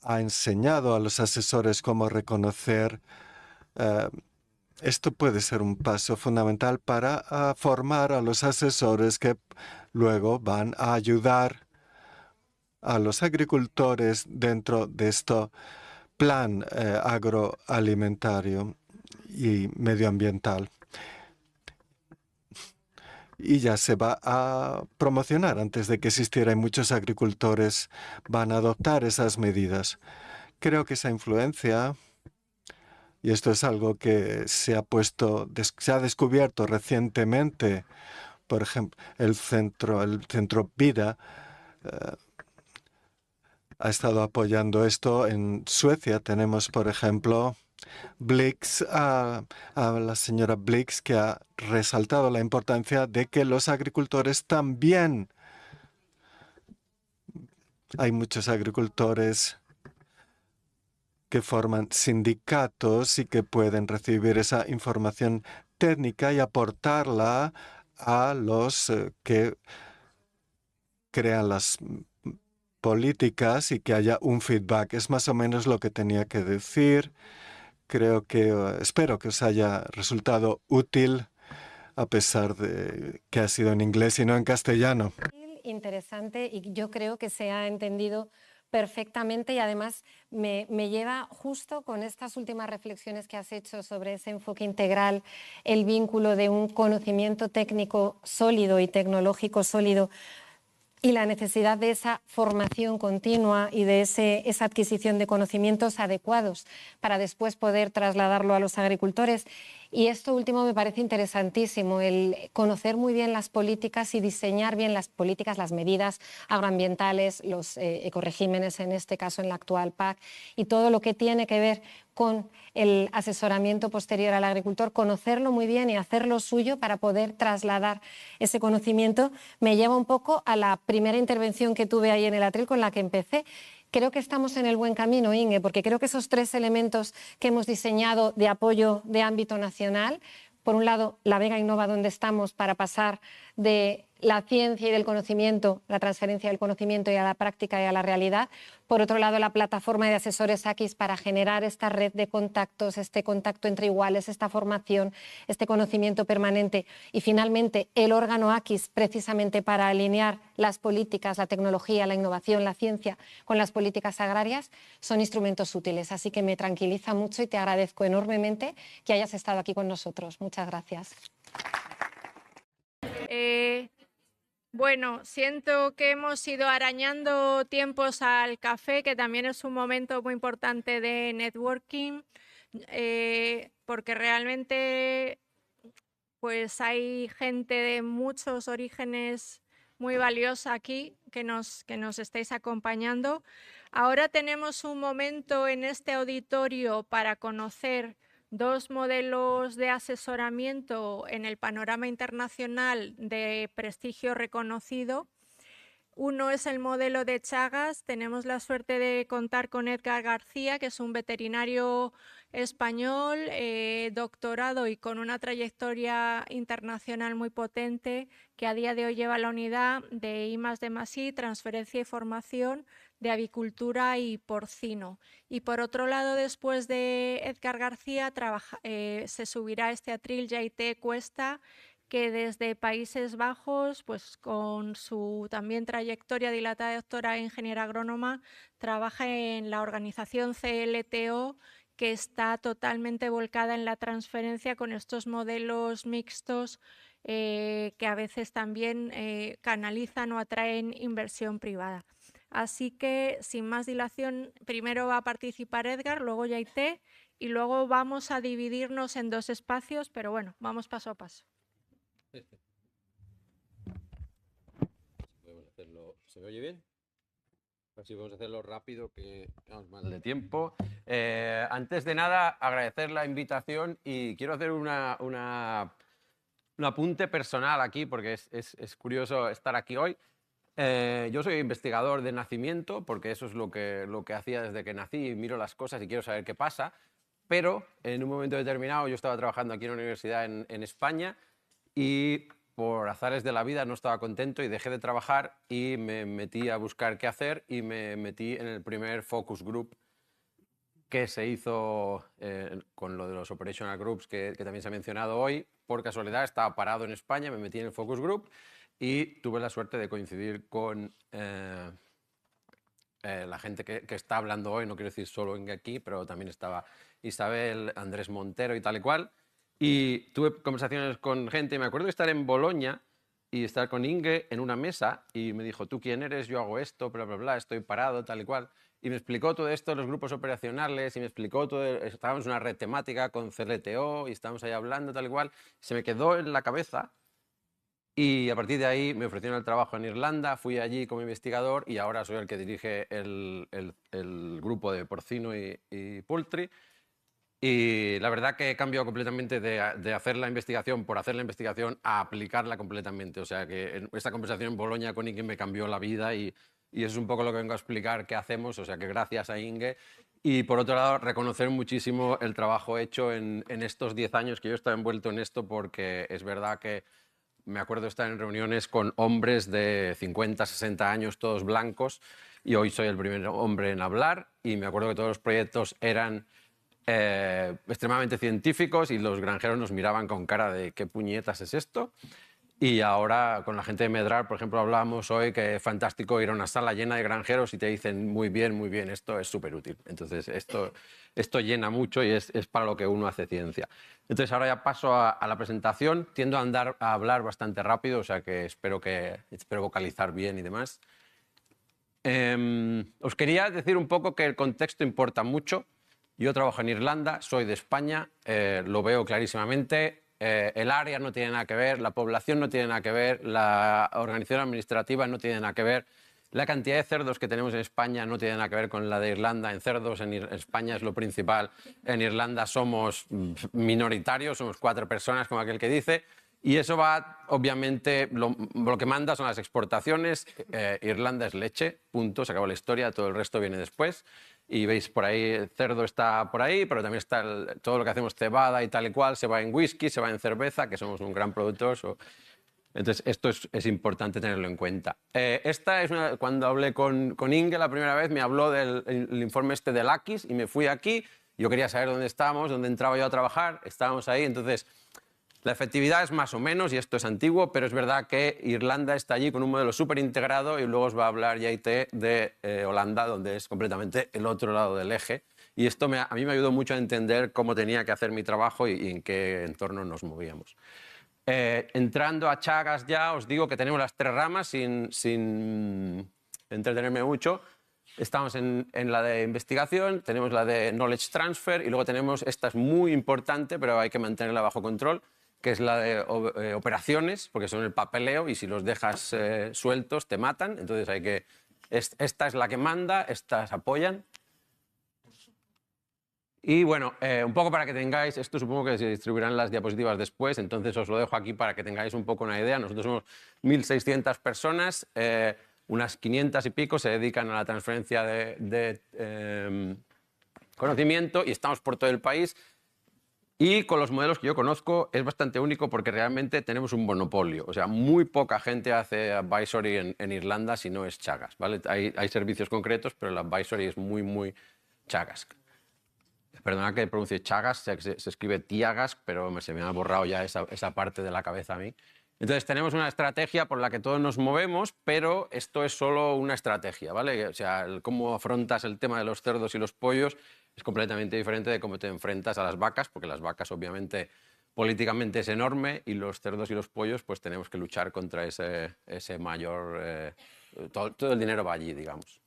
ha enseñado a los asesores cómo reconocer. Esto puede ser un paso fundamental para formar a los asesores que luego van a ayudar a los agricultores dentro de este plan agroalimentario y medioambiental. y ya se va a promocionar antes de que existiera y muchos agricultores van a adoptar esas medidas. Creo que esa influencia, y esto es algo que se ha descubierto recientemente, por ejemplo, el centro Vida ha estado apoyando esto. En Suecia tenemos, por ejemplo, Blix, a la señora Blix, que ha resaltado la importancia de que los agricultores también, hay muchos agricultores que forman sindicatos y que pueden recibir esa información técnica y aportarla a los que crean las políticas y que haya un feedback. Es más o menos lo que tenía que decir. Creo que, espero que os haya resultado útil, a pesar de que ha sido en inglés y no en castellano. Interesante, y yo creo que se ha entendido perfectamente, y además me lleva justo con estas últimas reflexiones que has hecho sobre ese enfoque integral, el vínculo de un conocimiento técnico sólido y tecnológico sólido y la necesidad de esa formación continua y de esa adquisición de conocimientos adecuados para después poder trasladarlo a los agricultores. Y esto último me parece interesantísimo, el conocer muy bien las políticas y diseñar bien las políticas, las medidas agroambientales, los ecoregímenes, en este caso en la actual PAC, y todo lo que tiene que ver con el asesoramiento posterior al agricultor, conocerlo muy bien y hacerlo suyo para poder trasladar ese conocimiento. Me lleva un poco a la primera intervención que tuve ahí en el atril, con la que empecé. Creo que estamos en el buen camino, Inge, porque creo que esos tres elementos que hemos diseñado de apoyo de ámbito nacional, por un lado, la Vega Innova, donde estamos para pasar de la ciencia y del conocimiento, la transferencia del conocimiento y a la práctica y a la realidad. Por otro lado, la plataforma de asesores AQUIS para generar esta red de contactos, este contacto entre iguales, esta formación, este conocimiento permanente. Y finalmente, el órgano AQUIS, precisamente para alinear las políticas, la tecnología, la innovación, la ciencia con las políticas agrarias, son instrumentos útiles. Así que me tranquiliza mucho y te agradezco enormemente que hayas estado aquí con nosotros. Muchas gracias. Bueno, siento que hemos ido arañando tiempos al café, que también es un momento muy importante de networking, porque realmente pues hay gente de muchos orígenes muy valiosa aquí que nos estáis acompañando. Ahora tenemos un momento en este auditorio para conocer dos modelos de asesoramiento en el panorama internacional de prestigio reconocido. Uno es el modelo de Chagas. Tenemos la suerte de contar con Edgar García, que es un veterinario español, doctorado y con una trayectoria internacional muy potente, que a día de hoy lleva la unidad de I+D+I, transferencia y formación de avicultura y porcino. Y por otro lado, después de Edgar García, se subirá este atril Yaité Cuesta, que desde Países Bajos, pues con su también trayectoria dilatada de doctora e ingeniera agrónoma, trabaja en la organización CLTO, que está totalmente volcada en la transferencia con estos modelos mixtos que a veces también canalizan o atraen inversión privada. Así que, sin más dilación, primero va a participar Edgar, luego Yaité, y luego vamos a dividirnos en dos espacios, pero bueno, vamos paso a paso. ¿Se me oye bien? A ver si podemos hacerlo rápido, que vamos mal de tiempo. Antes de nada, agradecer la invitación y quiero hacer un apunte personal aquí, porque es curioso estar aquí hoy. Yo soy investigador de nacimiento, porque eso es lo que hacía desde que nací, y miro las cosas y quiero saber qué pasa, pero en un momento determinado yo estaba trabajando aquí en una universidad en España y por azares de la vida no estaba contento y dejé de trabajar y me metí a buscar qué hacer y me metí en el primer focus group que se hizo con lo de los operational groups que también se ha mencionado hoy. Por casualidad estaba parado en España, me metí en el focus group y tuve la suerte de coincidir con la gente que está hablando hoy, no quiero decir solo aquí, pero también estaba Isabel, Andrés Montero y tal y cual. Y tuve conversaciones con gente, me acuerdo de estar en Bolonia y estar con Inge en una mesa y me dijo, ¿tú quién eres? Yo hago esto, bla, bla, bla, estoy parado, tal y cual. Y me explicó todo esto, los grupos operacionales, y me explicó todo, estábamos en una red temática con CLTO y estábamos ahí hablando, tal y cual. Se me quedó en la cabeza y a partir de ahí me ofrecieron el trabajo en Irlanda, fui allí como investigador y ahora soy el que dirige el grupo de porcino y poultry. Y la verdad que he cambiado completamente de hacer la investigación por hacer la investigación a aplicarla completamente. O sea que esta conversación en Bolonia con Inge me cambió la vida y eso es un poco lo que vengo a explicar qué hacemos. O sea que gracias a Inge. Y por otro lado, reconocer muchísimo el trabajo hecho en estos 10 años que yo he estado envuelto en esto, porque es verdad que me acuerdo de estar en reuniones con hombres de 50, 60 años, todos blancos, y hoy soy el primer hombre en hablar, y me acuerdo que todos los proyectos eran extremadamente científicos y los granjeros nos miraban con cara de ¿qué puñetas es esto? Y ahora con la gente de Medrar, por ejemplo, hablábamos hoy que es fantástico ir a una sala llena de granjeros y te dicen muy bien, esto es súper útil. Entonces esto llena mucho y es para lo que uno hace ciencia. Entonces ahora ya paso a la presentación. Tiendo a hablar bastante rápido, o sea que espero vocalizar bien y demás. Os quería decir un poco que el contexto importa mucho. Yo trabajo en Irlanda, soy de España, lo veo clarísimamente. El área no tiene nada que ver, la población no tiene nada que ver, la organización administrativa no tiene nada que ver, la cantidad de cerdos que tenemos en España no tiene nada que ver con la de Irlanda. En cerdos en España es lo principal, en Irlanda somos minoritarios, somos 4 personas, como aquel que dice. Y eso va, obviamente, lo que manda son las exportaciones. Irlanda es leche, punto, se acabó la historia, todo el resto viene después. Y veis por ahí, el cerdo está por ahí, pero también está todo lo que hacemos, cebada y tal y cual, se va en whisky, se va en cerveza, que somos un gran productor. Entonces, esto es importante tenerlo en cuenta. Cuando hablé con Inge la primera vez, me habló del informe este del ACIS y me fui aquí. Yo quería saber dónde estábamos, dónde entraba yo a trabajar, estábamos ahí, entonces... La efectividad es más o menos, y esto es antiguo, pero es verdad que Irlanda está allí con un modelo súper integrado y luego os va a hablar JT de Holanda, donde es completamente el otro lado del eje. Y esto a mí me ayudó mucho a entender cómo tenía que hacer mi trabajo y en qué entorno nos movíamos. Entrando a Chagas ya, os digo que tenemos las 3 ramas sin entretenerme mucho. Estamos en la de investigación, tenemos la de knowledge transfer y luego tenemos, esta es muy importante, pero hay que mantenerla bajo control, que es la de operaciones, porque son el papeleo y si los dejas sueltos te matan. Entonces esta es la que manda, estas apoyan. Y bueno, un poco para que tengáis, esto supongo que se distribuirán las diapositivas después, entonces os lo dejo aquí para que tengáis un poco una idea. Nosotros somos 1.600 personas, unas 500 y pico se dedican a la transferencia de conocimiento y estamos por todo el país. Y con los modelos que yo conozco es bastante único porque realmente tenemos un monopolio. O sea, muy poca gente hace advisory en Irlanda si no es Chagas, ¿vale? Hay servicios concretos, pero el advisory es muy Chagas. Perdona que pronuncie Chagas, se escribe Tiagas, pero se me ha borrado ya esa parte de la cabeza a mí. Entonces tenemos una estrategia por la que todos nos movemos, pero esto es solo una estrategia, ¿vale? O sea, cómo afrontas el tema de los cerdos y los pollos es completamente diferente de cómo te enfrentas a las vacas, porque las vacas obviamente políticamente es enorme y los cerdos y los pollos pues tenemos que luchar contra ese mayor... todo el dinero va allí, digamos.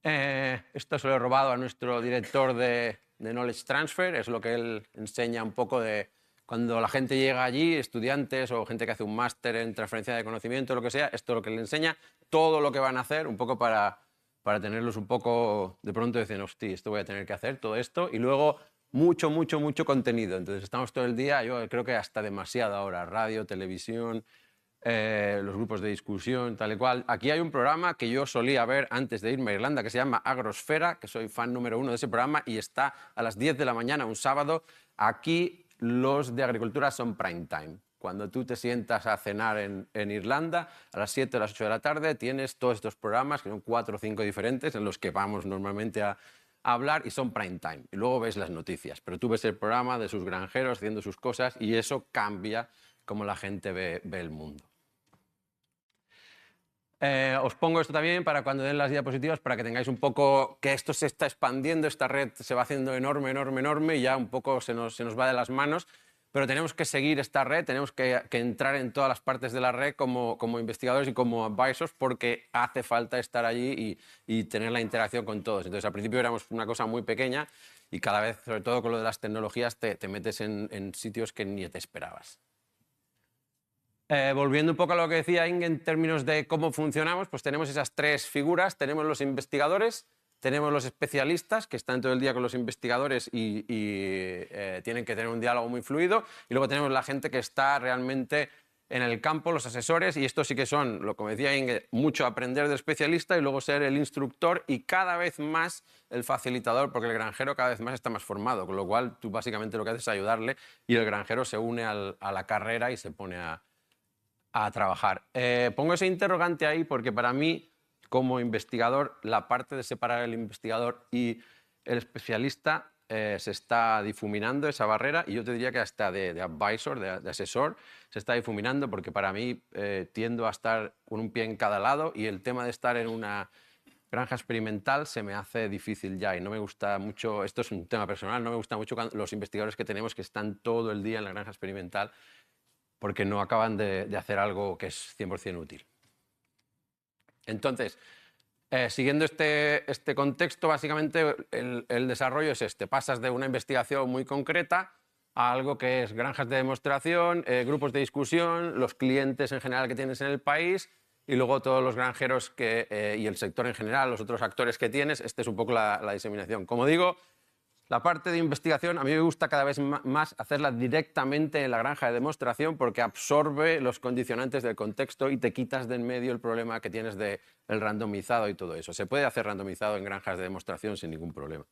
Esto se lo he robado a nuestro director de Knowledge Transfer, es lo que él enseña un poco de cuando la gente llega allí, estudiantes o gente que hace un máster en transferencia de conocimiento, lo que sea, esto es lo que le enseña, todo lo que van a hacer, un poco para tenerlos un poco, de pronto dicen, hostia, esto voy a tener que hacer, todo esto, y luego mucho contenido. Entonces estamos todo el día, yo creo que hasta demasiado ahora, radio, televisión, los grupos de discusión, tal y cual. Aquí hay un programa que yo solía ver antes de irme a Irlanda que se llama Agrosfera, que soy fan número 1 de ese programa y está a las 10 de la mañana un sábado. Aquí los de agricultura son prime time. Cuando tú te sientas a cenar en Irlanda, a las 7 o las 8 de la tarde tienes todos estos programas, que son 4 o 5 diferentes, en los que vamos normalmente a hablar y son prime time. Y luego ves las noticias, pero tú ves el programa de sus granjeros haciendo sus cosas y eso cambia cómo la gente ve el mundo. Os pongo esto también para cuando den las diapositivas, para que tengáis un poco que esto se está expandiendo, esta red se va haciendo enorme y ya un poco se nos va de las manos. pero tenemos que seguir esta red, tenemos que entrar en todas las partes de la red como investigadores y como advisors, porque hace falta estar allí y tener la interacción con todos. Entonces, al principio éramos una cosa muy pequeña y cada vez, sobre todo con lo de las tecnologías, te metes en sitios que ni te esperabas. Volviendo un poco a lo que decía Inge en términos de cómo funcionamos, pues tenemos esas tres figuras. Tenemos los investigadores, tenemos los especialistas, que están todo el día con los investigadores y tienen que tener un diálogo muy fluido. Y luego tenemos la gente que está realmente en el campo, los asesores, y estos sí que son, lo como decía Inge, mucho aprender del especialista y luego ser el instructor y cada vez más el facilitador, porque el granjero cada vez más está más formado, con lo cual tú básicamente lo que haces es ayudarle y el granjero se une a la carrera y se pone a trabajar. Pongo ese interrogante ahí porque para mí, como investigador, la parte de separar el investigador y el especialista se está difuminando, esa barrera, y yo te diría que hasta de advisor, de asesor, se está difuminando porque para mí tiendo a estar con un pie en cada lado y el tema de estar en una granja experimental se me hace difícil ya y no me gusta mucho, esto es un tema personal, no me gusta mucho los investigadores que tenemos que están todo el día en la granja experimental porque no acaban de hacer algo que es 100% útil. Entonces, siguiendo este contexto, básicamente el desarrollo es este. Pasas de una investigación muy concreta a algo que es granjas de demostración, grupos de discusión, los clientes en general que tienes en el país y luego todos los granjeros y el sector en general, los otros actores que tienes. Esta es un poco la diseminación. Como digo, la parte de investigación a mí me gusta cada vez más hacerla directamente en la granja de demostración porque absorbe los condicionantes del contexto y te quitas de en medio el problema que tienes del randomizado y todo eso. Se puede hacer randomizado en granjas de demostración sin ningún problema.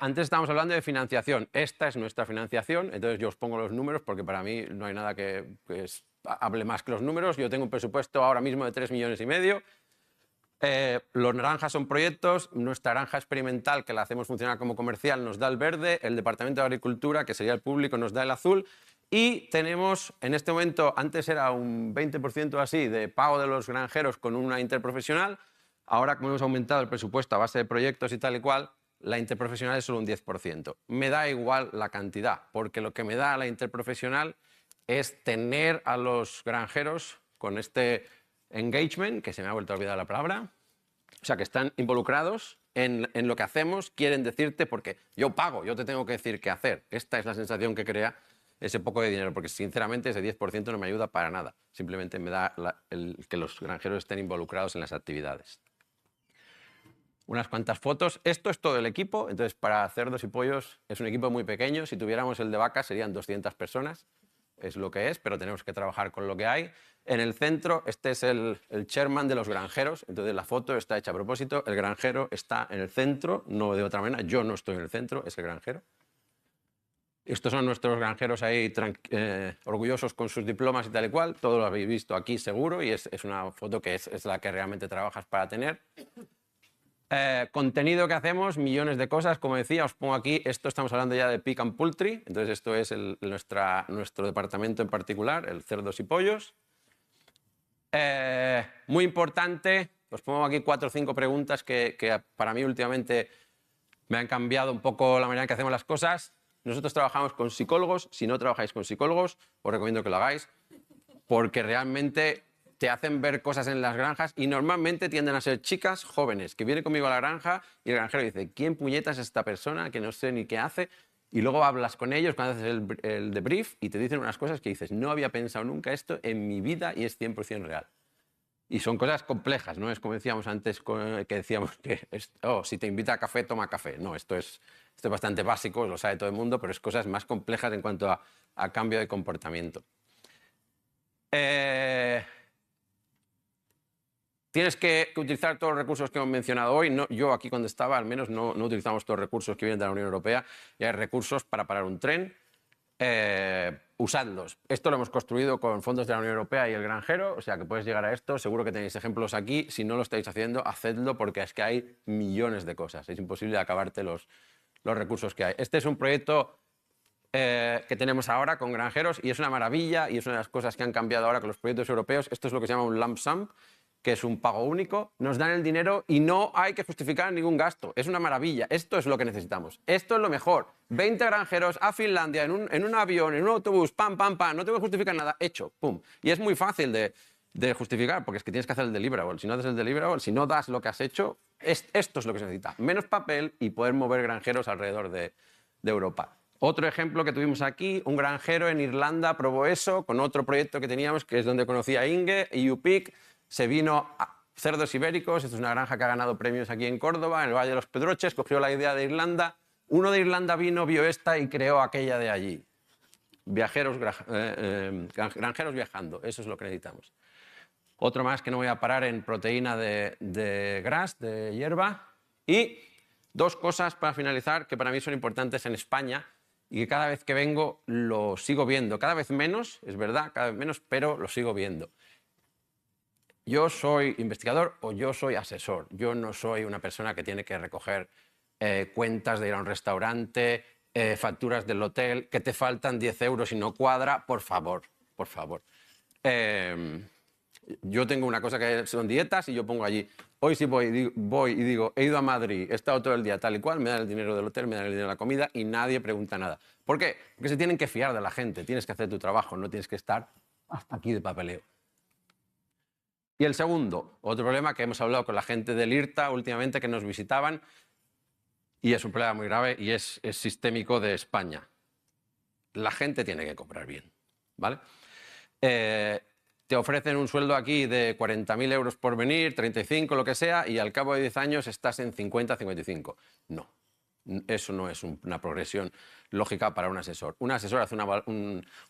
Antes estábamos hablando de financiación. Esta es nuestra financiación, entonces yo os pongo los números porque para mí no hay nada que hable más que los números. Yo tengo un presupuesto ahora mismo de 3,5 millones. Los naranjas son proyectos, nuestra granja experimental, que la hacemos funcionar como comercial, nos da el verde, el Departamento de Agricultura, que sería el público, nos da el azul, y tenemos, en este momento, antes era un 20% así de pago de los granjeros con una interprofesional, ahora como hemos aumentado el presupuesto a base de proyectos y tal y cual, la interprofesional es solo un 10%. Me da igual la cantidad, porque lo que me da la interprofesional es tener a los granjeros con este engagement, que se me ha vuelto a olvidar la palabra, o sea, que están involucrados en lo que hacemos, quieren decirte, porque yo pago, yo te tengo que decir qué hacer. Esta es la sensación que crea ese poco de dinero, porque sinceramente ese 10% no me ayuda para nada, simplemente me da que los granjeros estén involucrados en las actividades. Unas cuantas fotos. Esto es todo el equipo, entonces para cerdos y pollos es un equipo muy pequeño, si tuviéramos el de vacas serían 200 personas, es lo que es, pero tenemos que trabajar con lo que hay. En el centro, este es el chairman de los granjeros, entonces la foto está hecha a propósito, el granjero está en el centro, no de otra manera, yo no estoy en el centro, es el granjero. Estos son nuestros granjeros ahí orgullosos con sus diplomas y tal y cual, todo lo habéis visto aquí seguro y es una foto que es la que realmente trabajas para tener. Contenido que hacemos, millones de cosas, como decía, os pongo aquí, esto estamos hablando ya de Pig and Poultry, entonces esto es nuestro departamento en particular, el cerdos y pollos. Muy importante, os pongo aquí 4 o 5 preguntas que para mí últimamente me han cambiado un poco la manera en que hacemos las cosas. Nosotros trabajamos con psicólogos, si no trabajáis con psicólogos, os recomiendo que lo hagáis, porque realmente te hacen ver cosas en las granjas y normalmente tienden a ser chicas jóvenes que vienen conmigo a la granja y el granjero dice, ¿quién puñetas es esta persona que no sé ni qué hace? Y luego hablas con ellos cuando haces el debrief y te dicen unas cosas que dices, no había pensado nunca esto en mi vida y es 100% real. Y son cosas complejas, no es como decíamos antes, que decíamos que si te invita a café, toma café. No, esto es bastante básico, lo sabe todo el mundo, pero es cosas más complejas en cuanto a cambio de comportamiento. Tienes que utilizar todos los recursos que hemos mencionado hoy. No, yo aquí donde estaba, al menos, no utilizamos todos los recursos que vienen de la Unión Europea. Y hay recursos para parar un tren. Usadlos. Esto lo hemos construido con fondos de la Unión Europea y el granjero, o sea que puedes llegar a esto. Seguro que tenéis ejemplos aquí. Si no lo estáis haciendo, hacedlo porque es que hay millones de cosas. Es imposible acabarte los recursos que hay. Este es un proyecto que tenemos ahora con granjeros y es una maravilla y es una de las cosas que han cambiado ahora con los proyectos europeos. Esto es lo que se llama un lump sum. que es un pago único, nos dan el dinero y no hay que justificar ningún gasto. Es una maravilla. Esto es lo que necesitamos. Esto es lo mejor. 20 granjeros a Finlandia en un avión, en un autobús, pam, pam, pam, no tengo que justificar nada, hecho, pum. Y es muy fácil de justificar, porque es que tienes que hacer el deliverable. Si no haces el deliverable, si no das lo que has hecho, esto es lo que se necesita. Menos papel y poder mover granjeros alrededor de Europa. Otro ejemplo que tuvimos aquí, un granjero en Irlanda probó eso con otro proyecto que teníamos, que es donde conocí a Inge, EUPIC, se vino a cerdos ibéricos, esto es una granja que ha ganado premios aquí en Córdoba, en el Valle de los Pedroches, cogió la idea de Irlanda, uno de Irlanda vino, vio esta y creó aquella de allí. Granjeros viajando, eso es lo que necesitamos. Otro más que no voy a parar en proteína de grass, de hierba. Y dos cosas para finalizar que para mí son importantes en España y que cada vez que vengo lo sigo viendo. Cada vez menos, es verdad, cada vez menos, pero lo sigo viendo. Yo soy investigador o yo soy asesor. Yo no soy una persona que tiene que recoger cuentas de ir a un restaurante, facturas del hotel, que te faltan 10 euros y no cuadra. Por favor, por favor. Yo tengo una cosa que son dietas y yo pongo allí, hoy sí voy y digo, he ido a Madrid, he estado todo el día tal y cual, me dan el dinero del hotel, me dan el dinero de la comida y nadie pregunta nada. ¿Por qué? Porque se tienen que fiar de la gente, tienes que hacer tu trabajo, no tienes que estar hasta aquí de papeleo. Y el segundo, otro problema que hemos hablado con la gente del IRTA últimamente que nos visitaban, y es un problema muy grave y es sistémico de España. La gente tiene que cobrar bien, ¿vale? Te ofrecen un sueldo aquí de 40.000 euros por venir, 35, lo que sea, y al cabo de 10 años estás en 50, 55. No, eso no es una progresión lógica para un asesor. Un asesor hace una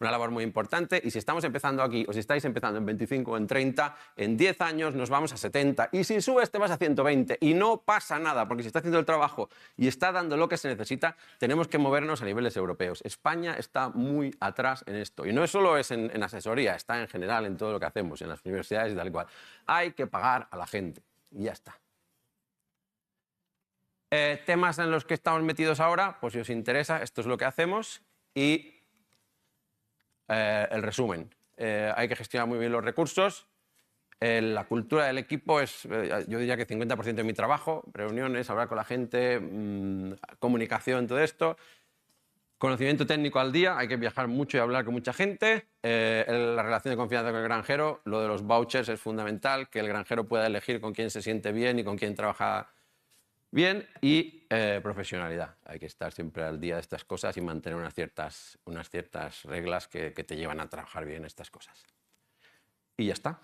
labor muy importante y si estamos empezando aquí o si estáis empezando en 25 o en 30, en 10 años nos vamos a 70 y si subes te vas a 120 y no pasa nada porque si está haciendo el trabajo y está dando lo que se necesita, tenemos que movernos a niveles europeos. España está muy atrás en esto y no solo es en asesoría, está en general en todo lo que hacemos, en las universidades y tal y cual. Hay que pagar a la gente y ya está. Temas en los que estamos metidos ahora, pues si os interesa, esto es lo que hacemos y el resumen. Hay que gestionar muy bien los recursos. La cultura del equipo es, yo diría que 50% de mi trabajo, reuniones, hablar con la gente, comunicación, todo esto. Conocimiento técnico al día, hay que viajar mucho y hablar con mucha gente. La relación de confianza con el granjero, lo de los vouchers es fundamental, que el granjero pueda elegir con quién se siente bien y con quién trabaja bien y profesionalidad. Hay que estar siempre al día de estas cosas y mantener unas ciertas reglas que te llevan a trabajar bien estas cosas. Y ya está.